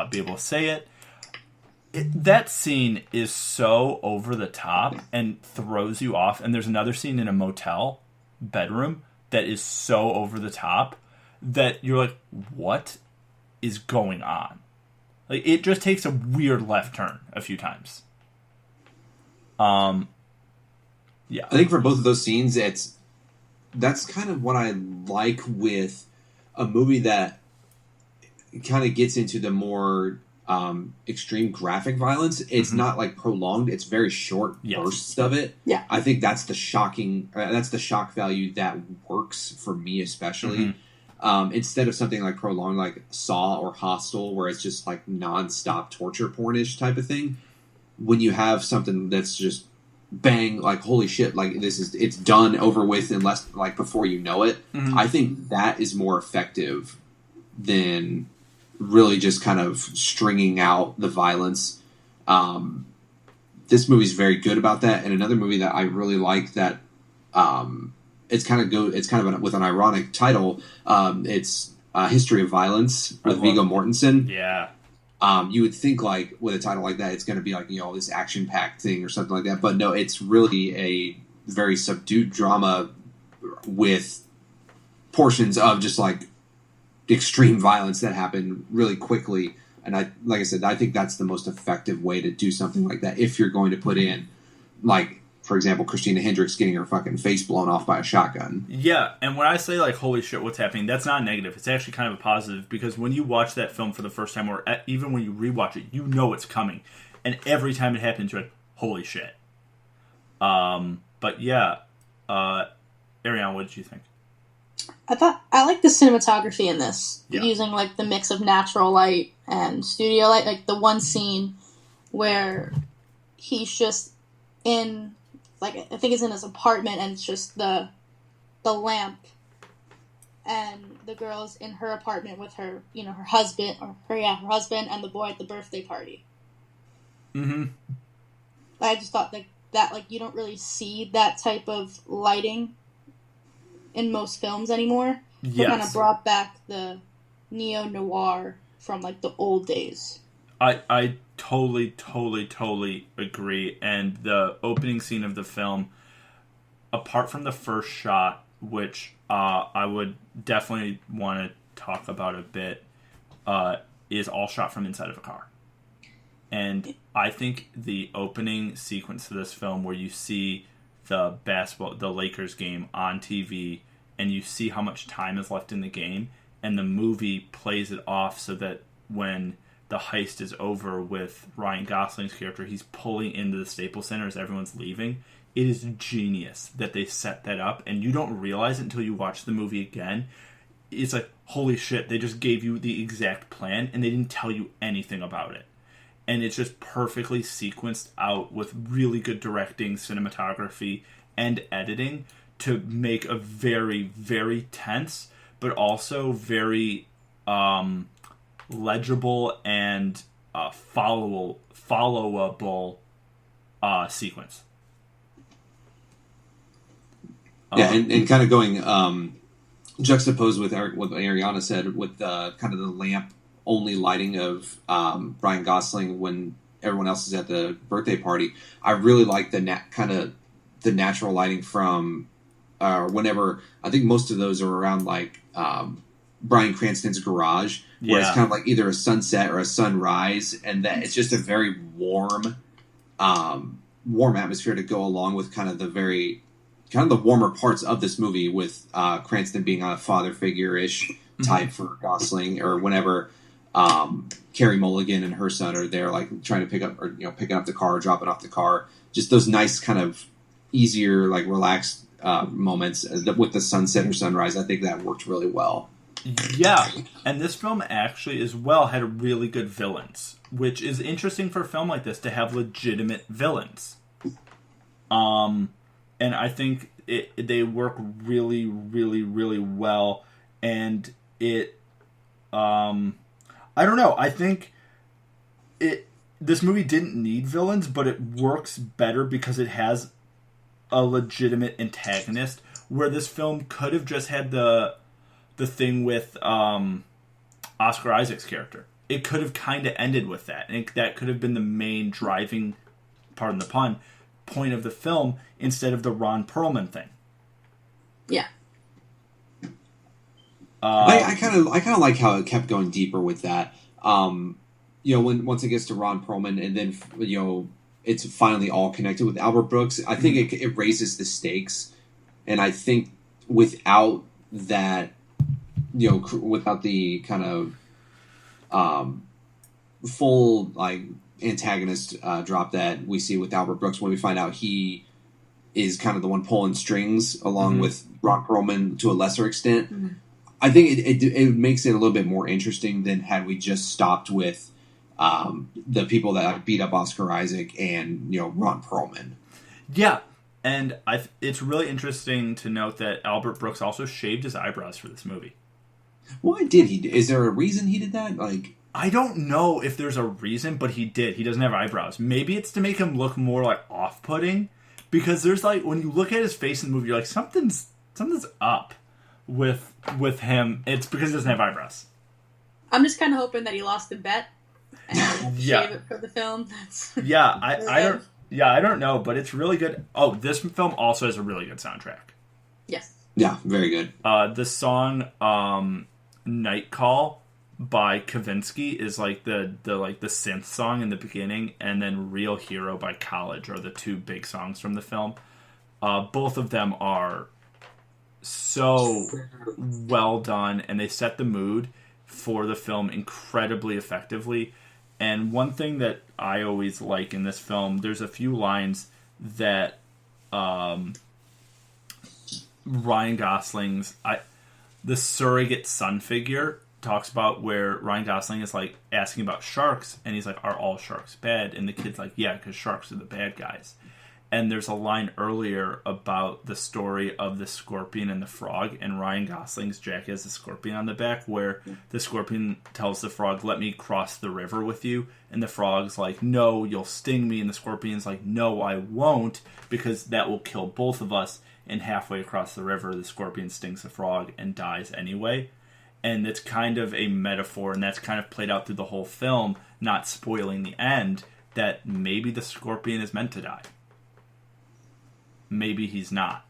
be able to say it. That scene is so over the top and throws you off. And there's another scene in a motel bedroom that is so over the top that you're like, what is going on? Like, it just takes a weird left turn a few times. Yeah. I think for both of those scenes, that's kind of what I like with a movie that kind of gets into the more extreme graphic violence. It's not like prolonged; it's very short bursts of it. Yeah, I think that's the shock value that works for me, especially instead of something like prolonged, like Saw or Hostel, where it's just like nonstop torture pornish type of thing. When you have something that's just bang, like holy shit, like it's done, over with in less, like before you know it. I think that is more effective than really just kind of stringing out the violence. This movie's very good about that. And another movie that I really like that it's kind of with an ironic title. It's History of Violence with Viggo Mortensen. Yeah. You would think like with a title like that, it's going to be like, this action-packed thing or something like that. But no, it's really a very subdued drama with portions of just like extreme violence that happen really quickly. And like I said, I think that's the most effective way to do something like that. If you're going to put in, like, for example, Christina Hendricks getting her fucking face blown off by a shotgun. Yeah, and when I say, like, holy shit, what's happening, that's not negative. It's actually kind of a positive, because when you watch that film for the first time, or even when you rewatch it, you know it's coming. And every time it happens, you're like, holy shit. But yeah, Arianna, what did you think? I like the cinematography in this, using like the mix of natural light and studio light. Like the one scene where he's just in, like, I think it's in his apartment, and it's just the lamp, and the girl's in her apartment with her, her husband, her husband and the boy at the birthday party. I just thought that like you don't really see that type of lighting in most films anymore. It kind of brought back the neo-noir from like the old days. I totally agree. And the opening scene of the film, apart from the first shot, which I would definitely want to talk about a bit, is all shot from inside of a car. And I think the opening sequence to this film, where you see the Lakers game on TV, and you see how much time is left in the game, and the movie plays it off so that when the heist is over with Ryan Gosling's character, he's pulling into the Staples Center as everyone's leaving. It is genius that they set that up, and you don't realize it until you watch the movie again. It's like, holy shit, they just gave you the exact plan, and they didn't tell you anything about it. And it's just perfectly sequenced out with really good directing, cinematography, and editing to make a very, very tense, but also very legible and followable sequence. Yeah, and kind of going juxtaposed with what Arianna said, with kind of the lamp only lighting of Ryan Gosling when everyone else is at the birthday party. I really like the natural lighting from whenever, I think most of those are around like Bryan Cranston's garage, where it's kind of like either a sunset or a sunrise, and that it's just a very warm atmosphere to go along with kind of the warmer parts of this movie, with Cranston being a father figure-ish type for Gosling, or whenever Carey Mulligan and her son are there, like trying to picking up the car, dropping off the car. Just those nice kind of easier, like relaxed moments with the sunset or sunrise. I think that worked really well. Yeah, and this film actually as well had really good villains, which is interesting for a film like this to have legitimate villains. And I think they work really, really, really well, and it. I don't know. I think this movie didn't need villains, but it works better because it has a legitimate antagonist. Where this film could have just had the thing with Oscar Isaac's character. It could have kind of ended with that, and that could have been the main driving, pardon the pun, point of the film instead of the Ron Perlman thing. Yeah. I kind of like how it kept going deeper with that. Once it gets to Ron Perlman, and then it's finally all connected with Albert Brooks. I think it raises the stakes, and I think without that, without the kind of full like antagonist drop that we see with Albert Brooks, when we find out he is kind of the one pulling strings along with Ron Perlman to a lesser extent. Mm-hmm. I think it makes it a little bit more interesting than had we just stopped with the people that beat up Oscar Isaac and Ron Perlman. Yeah, and it's really interesting to note that Albert Brooks also shaved his eyebrows for this movie. Why did he? Is there a reason he did that? Like, I don't know if there's a reason, but he did. He doesn't have eyebrows. Maybe it's to make him look more like off-putting, because there's like, when you look at his face in the movie, you're like, something's up with him. It's because he doesn't have eyebrows. I'm just kind of hoping that he lost the bet and shave it for the film. I don't know, but it's really good. Oh, this film also has a really good soundtrack. Yes. Yeah, very good. The song "Night Call" by Kavinsky is like the synth song in the beginning, and then "Real Hero" by College are the two big songs from the film. Both of them are so well done, and they set the mood for the film incredibly effectively. And one thing that I always like in this film, there's a few lines that Ryan Gosling's the surrogate son figure talks about, where Ryan Gosling is like asking about sharks, and he's like, "Are all sharks bad?" And the kid's like, "Yeah, because sharks are the bad guys." And there's a line earlier about the story of the scorpion and the frog, and Ryan Gosling's jacket has a scorpion on the back, where the scorpion tells the frog, "Let me cross the river with you." And the frog's like, "No, you'll sting me." And the scorpion's like, "No, I won't, because that will kill both of us." And halfway across the river, the scorpion stings the frog and dies anyway. And it's kind of a metaphor, and that's kind of played out through the whole film, not spoiling the end, that maybe the scorpion is meant to die. Maybe he's not.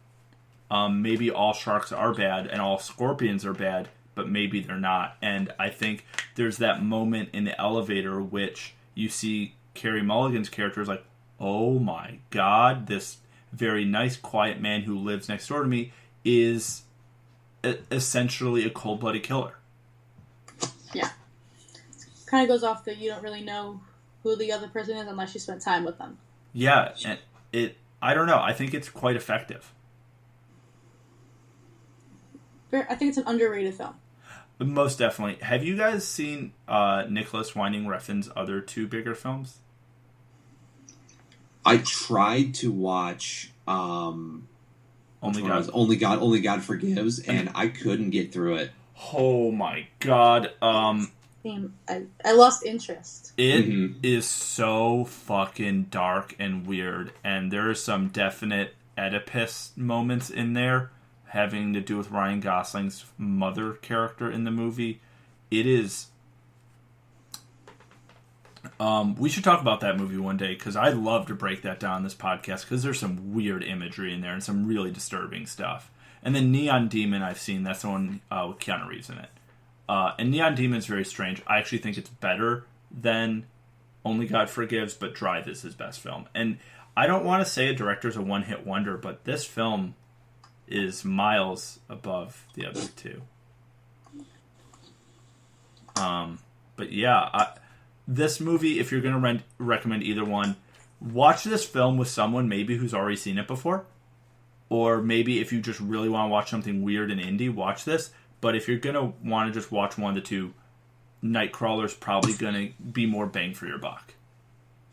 Maybe all sharks are bad and all scorpions are bad, but maybe they're not. And I think there's that moment in the elevator which you see Carey Mulligan's character is like, "Oh my God, this very nice, quiet man who lives next door to me is essentially a cold-blooded killer." Yeah. Kind of goes off that you don't really know who the other person is unless you spend time with them. Yeah, and I don't know. I think it's quite effective. I think it's an underrated film. Most definitely. Have you guys seen Nicholas Winding Refn's other two bigger films? I tried to watch. Oh Only God Forgives, and I couldn't get through it. Oh my god. I lost interest. It is so fucking dark and weird, and there are some definite Oedipus moments in there having to do with Ryan Gosling's mother character in the movie. It is... we should talk about that movie one day, because I'd love to break that down in this podcast, because there's some weird imagery in there and some really disturbing stuff. And then Neon Demon I've seen, that's the one with Keanu Reeves in it. And Neon Demon is very strange. I actually think it's better than Only God Forgives, but Drive is his best film. And I don't want to say a director's a one-hit wonder, but this film is miles above the other two. But yeah, this movie, if you're going to recommend either one, watch this film with someone maybe who's already seen it before. Or maybe if you just really want to watch something weird and indie, watch this. But if you're going to want to just watch one of the two, Nightcrawler's probably going to be more bang for your buck.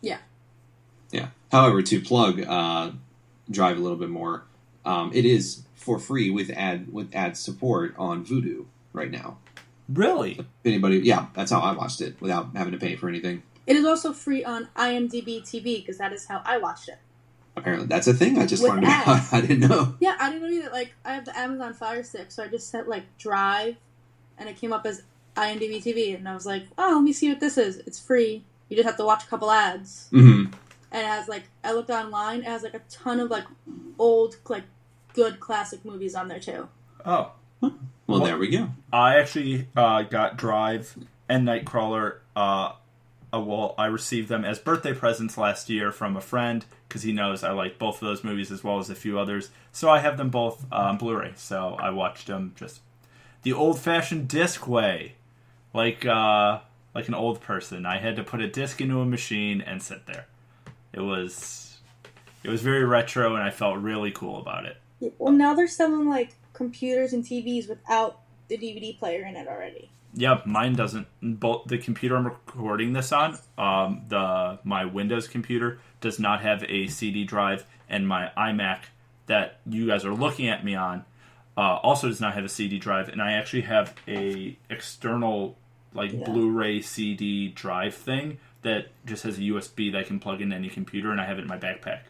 Yeah. Yeah. However, to plug Drive a little bit more, it is for free with ad support on Vudu right now. Really? If anybody, yeah, that's how I watched it without having to pay for anything. It is also free on IMDb TV, because that is how I watched it. Apparently, that's a thing. I just learned about. I didn't know. Yeah, I didn't know either. Like, I have the Amazon Fire Stick, so I just set Drive, and it came up as IMDb TV, and I was like, oh, let me see what this is. It's free. You just have to watch a couple ads. Mm-hmm. And it has I looked online. It has a ton of old good classic movies on there too. Oh, well, there we go. I actually got Drive and Nightcrawler. I received them as birthday presents last year from a friend, because he knows I like both of those movies as well as a few others. So I have them both on Blu-ray. So I watched them just the old-fashioned disc way, like an old person. I had to put a disc into a machine and sit there. It was very retro, and I felt really cool about it. Well, now they're selling computers and TVs without the DVD player in it already. Yeah, mine doesn't. Both the computer I'm recording this on, my Windows computer, does not have a CD drive, and my iMac that you guys are looking at me on also does not have a CD drive. And I actually have a external Blu-ray CD drive thing that just has a USB that I can plug into any computer, and I have it in my backpack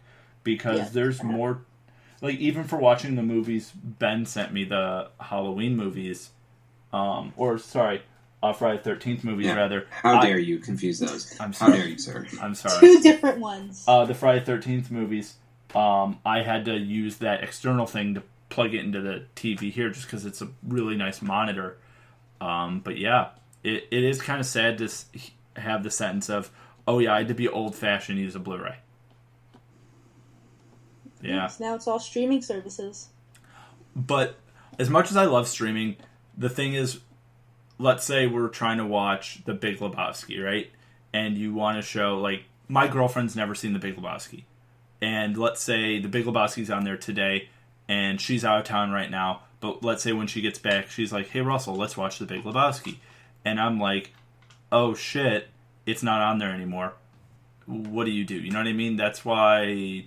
because there's more. Even for watching the movies, Ben sent me the Halloween movies. Friday the 13th movies, rather. How dare you confuse those? I'm sorry. How dare you, sir? I'm sorry. Two different ones. The Friday the 13th movies, I had to use that external thing to plug it into the TV here just because it's a really nice monitor. But yeah, it is kind of sad to have the sentence of, oh yeah, I had to be old-fashioned and use a Blu-ray. Yeah. Yes, now it's all streaming services. But as much as I love streaming, the thing is, let's say we're trying to watch The Big Lebowski, right? And you want to show, my girlfriend's never seen The Big Lebowski. And let's say The Big Lebowski's on there today, and she's out of town right now. But let's say when she gets back, she's like, hey, Russell, let's watch The Big Lebowski. And I'm like, oh, shit, it's not on there anymore. What do? You know what I mean? That's why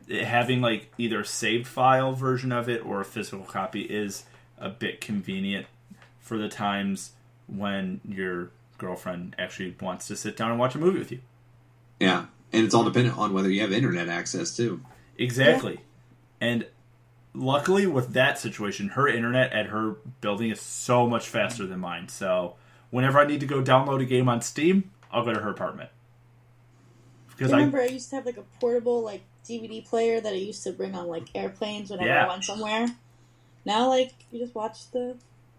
having, either a saved file version of it or a physical copy is a bit convenient for the times when your girlfriend actually wants to sit down and watch a movie with you. Yeah, and it's all dependent on whether you have internet access, too. Exactly. Yeah. And luckily with that situation, her internet at her building is so much faster than mine. So whenever I need to go download a game on Steam, I'll go to her apartment. Because I used to have a portable DVD player that I used to bring on airplanes whenever I went somewhere. Now you just watch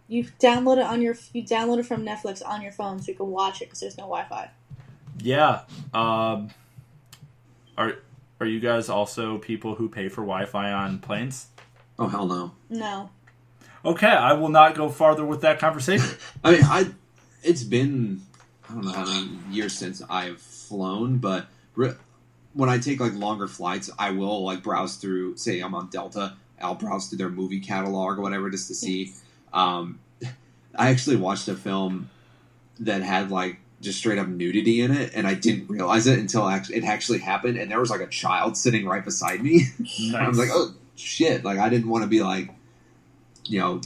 you download it from Netflix on your phone so you can watch it because there's no Wi-Fi. Yeah. Are you guys also people who pay for Wi-Fi on planes? Oh hell no. No. Okay, I will not go farther with that conversation. It's been I don't know how many years since I've flown, but when I take longer flights, I will browse through. Say I'm on Delta, I'll browse through their movie catalog or whatever just to see. I actually watched a film that had just straight up nudity in it, and I didn't realize it until it actually happened. And there was a child sitting right beside me. Nice. I was like, oh, shit. Like, I didn't want to be like,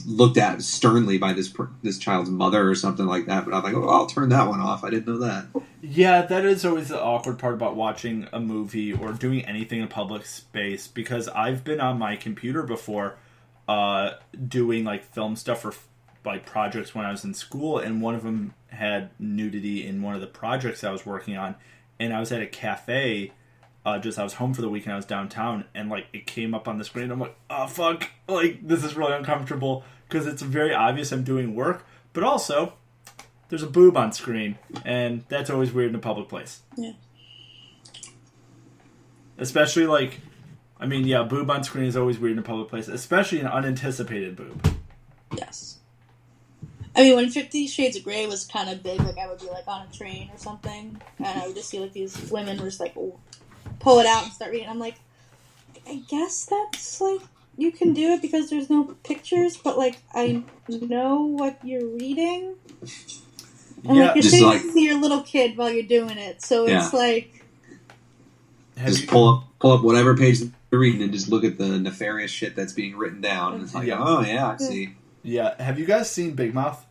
looked at sternly by this child's mother or something like that. But I'm like, oh, I'll turn that one off. I didn't know that. Yeah, that is always the awkward part about watching a movie or doing anything in public space, because I've been on my computer before doing like film stuff for like projects when I was in school, and one of them had nudity in one of the projects I was working on, and I was at a cafe. I was home for the weekend. I was downtown, and like it came up on the screen. And I'm like, oh fuck! Like, this is really uncomfortable because it's very obvious I'm doing work, but also there's a boob on screen, and that's always weird in a public place. Yeah. Especially boob on screen is always weird in a public place, especially an unanticipated boob. Yes. I mean, when 50 Shades of Grey was kind of big, like I would be like on a train or something, and I would just see like these women were just like pull it out and start reading. I'm like, I guess that's like you can do it because there's no pictures, but like I know what you're reading. And like you're saying to your little kid while you're doing it, so it's like just pull up whatever page you're reading and just look at the nefarious shit that's being written down. And it's like, oh yeah, I see. Yeah, have you guys seen Big Mouth?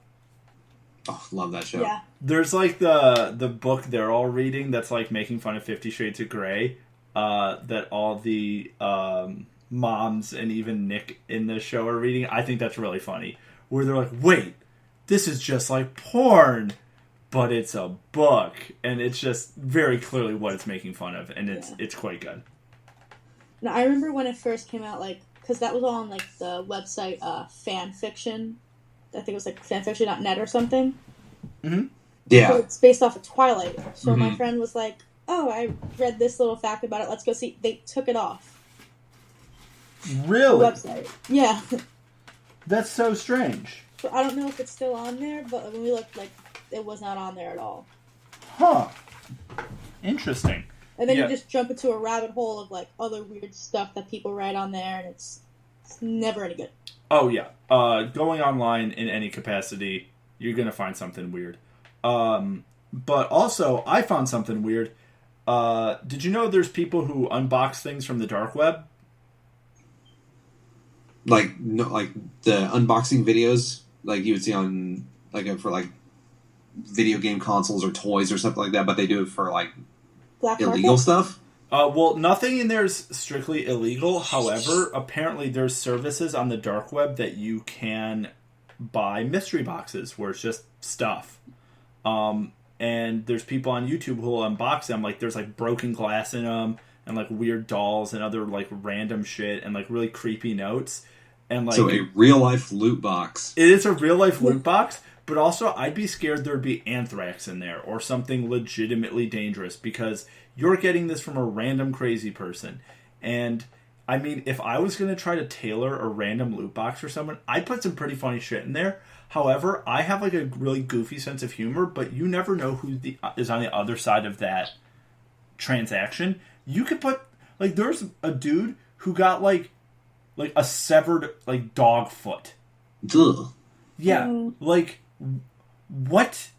Oh, love that show. Yeah. There's like the book they're all reading that's like making fun of 50 Shades of Grey. That all the moms and even Nick in the show are reading. I think that's really funny. Where they're like, wait, this is just like porn, but it's a book. And it's just very clearly what it's making fun of. And it's quite good. Now, I remember when it first came out, like, because that was all on like the website fanfiction. I think it was like fanfiction.net or something. Mm-hmm. Yeah. So it's based off of Twilight. So my friend was like, oh, I read this little fact about it. Let's go see. They took it off. Really? The website. Yeah. That's so strange. So I don't know if it's still on there, but when we looked, like, it was not on there at all. Huh. Interesting. And then you just jump into a rabbit hole of, like, other weird stuff that people write on there, and it's never any good. Oh, yeah. Going online in any capacity, you're going to find something weird. But also, I found something weird. Did you know there's people who unbox things from the dark web? Like the unboxing videos, like you would see on for like video game consoles or toys or something like that, but they do it for like Black illegal market? stuff. Well, nothing in there is strictly illegal. However, apparently there's services on the dark web that you can buy mystery boxes where it's just stuff. And there's people on YouTube who will unbox them. Like, there's like broken glass in them, and like weird dolls and other like random shit, and like really creepy notes. And like, so a real life loot box. It is a real life loot box, but also I'd be scared there'd be anthrax in there or something legitimately dangerous, because you're getting this from a random crazy person. And I mean, if I was going to try to tailor a random loot box for someone, I'd put some pretty funny shit in there. However, I have like a really goofy sense of humor, but you never know who is on the other side of that transaction. You could put, like, there's a dude who got like a severed like dog foot. Ugh. Yeah, like what?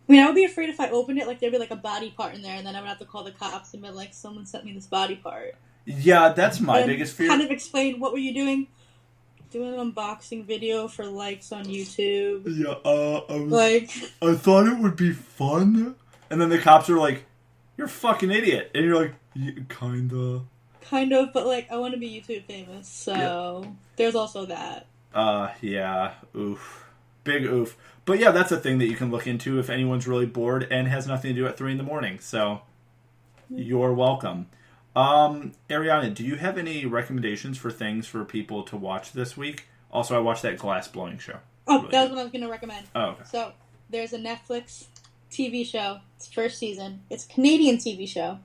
I mean, I would be afraid if I opened it, like there'd be like a body part in there, and then I would have to call the cops and be like, "Someone sent me this body part." Yeah, that's my biggest fear. Kind of explain, what were you doing? Doing an unboxing video for likes on YouTube. Yeah, I thought it would be fun, and then the cops are like, "You're a fucking idiot," and you're like, yeah, kinda. Kind of, but like, I want to be YouTube famous, so there's also that. Yeah, oof. Big oof. But yeah, that's a thing that you can look into if anyone's really bored and has nothing to do at 3 a.m, so you're welcome. Arianna, do you have any recommendations for things for people to watch this week? Also, I watched that glass blowing show. Oh, really that was what I was going to recommend. Oh, okay. So, there's a Netflix TV show. It's first season. It's a Canadian TV show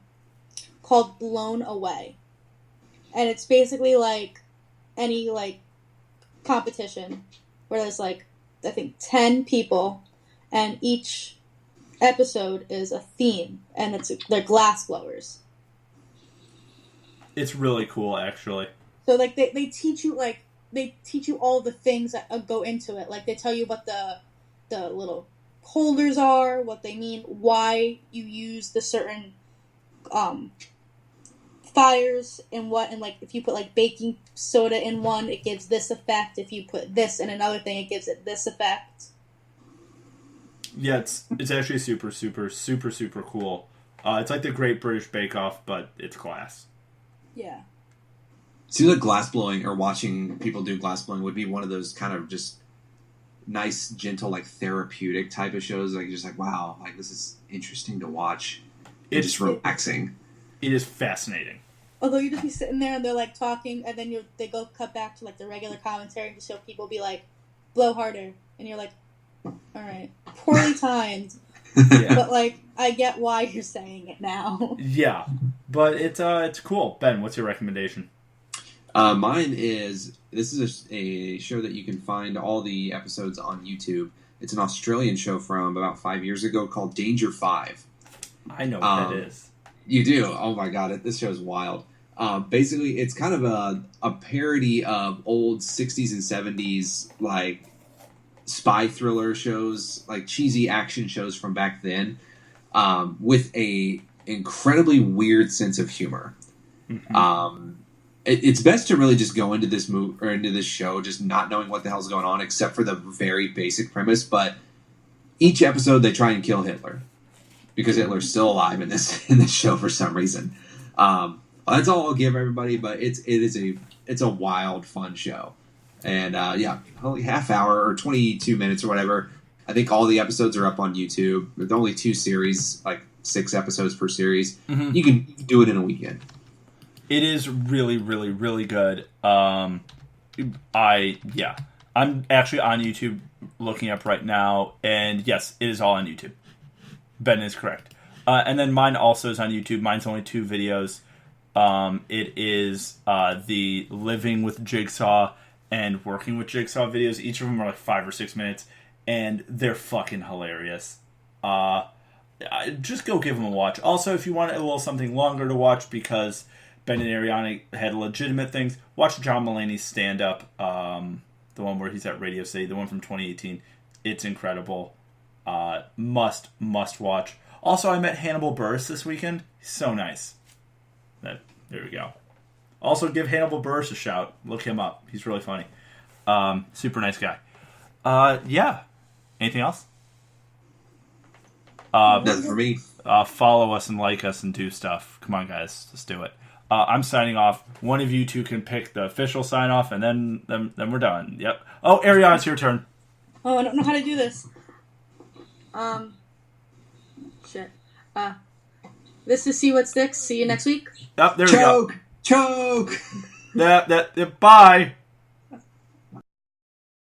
called Blown Away. And it's basically like any like competition where there's like, I think 10 people, and each episode is a theme, and they're glass blowers. It's really cool, actually. So like they teach you all the things that go into it. Like they tell you what the little holders are, what they mean, why you use the certain fires in what, and like if you put like baking soda in one, it gives this effect. If you put this in another thing, it gives it this effect. Yeah, it's actually super, super, super, super cool. It's like the Great British Bake Off, but it's glass. Yeah. Seems like glass blowing or watching people do glass blowing would be one of those kind of just nice, gentle, like therapeutic type of shows. Like just like, wow, like this is interesting to watch. It's just relaxing. It is fascinating. Although you just be sitting there and they're like talking, and then they go cut back to like the regular commentary to show people be like, blow harder, and you're like, all right, poorly timed. Yeah. But like, I get why you're saying it now. Yeah, but it's cool. Ben, what's your recommendation? Mine is, this is a show that you can find all the episodes on YouTube. It's an Australian show from about 5 years ago called Danger 5. I know what that is. You do? Oh my god, this show is wild. Basically, it's kind of a parody of old 60s and 70s, like, spy thriller shows, like cheesy action shows from back then, with a incredibly weird sense of humor. Mm-hmm. It's best to really just go into this movie or into this show just not knowing what the hell's going on, except for the very basic premise. But each episode they try and kill Hitler because Hitler's still alive in this show for some reason. That's all I'll give everybody. But it's a wild, fun show, and only half hour or 22 minutes or whatever. I think all the episodes are up on YouTube. There's only 2 series, like 6 episodes per series. Mm-hmm. You can do it in a weekend. It is really, really, really good. I'm actually on YouTube looking up right now, and yes, it is all on YouTube. Ben is correct. And then mine also is on YouTube. Mine's only 2 videos. It is the Living with Jig Saw and Working with Jig Saw videos. Each of them are like 5 or 6 minutes, and they're fucking hilarious. Just go give them a watch. Also, if you want a little something longer to watch, because Ben and Arianna had legitimate things, watch John Mulaney's stand-up, the one where he's at Radio City, the one from 2018. It's incredible. Must watch. Also, I met Hannibal Buress this weekend. He's so nice. There we go. Also, give Hannibal Buress a shout. Look him up. He's really funny. Super nice guy. Yeah. Anything else? Nothing for me. Follow us and like us and do stuff. Come on, guys. Let's do it. I'm signing off. One of you two can pick the official sign off, and then we're done. Yep. Oh, Ariana, it's your turn. Oh, I don't know how to do this. Shit. This is See What Sticks. See you next week. Oh, there we go. Choke! Bye.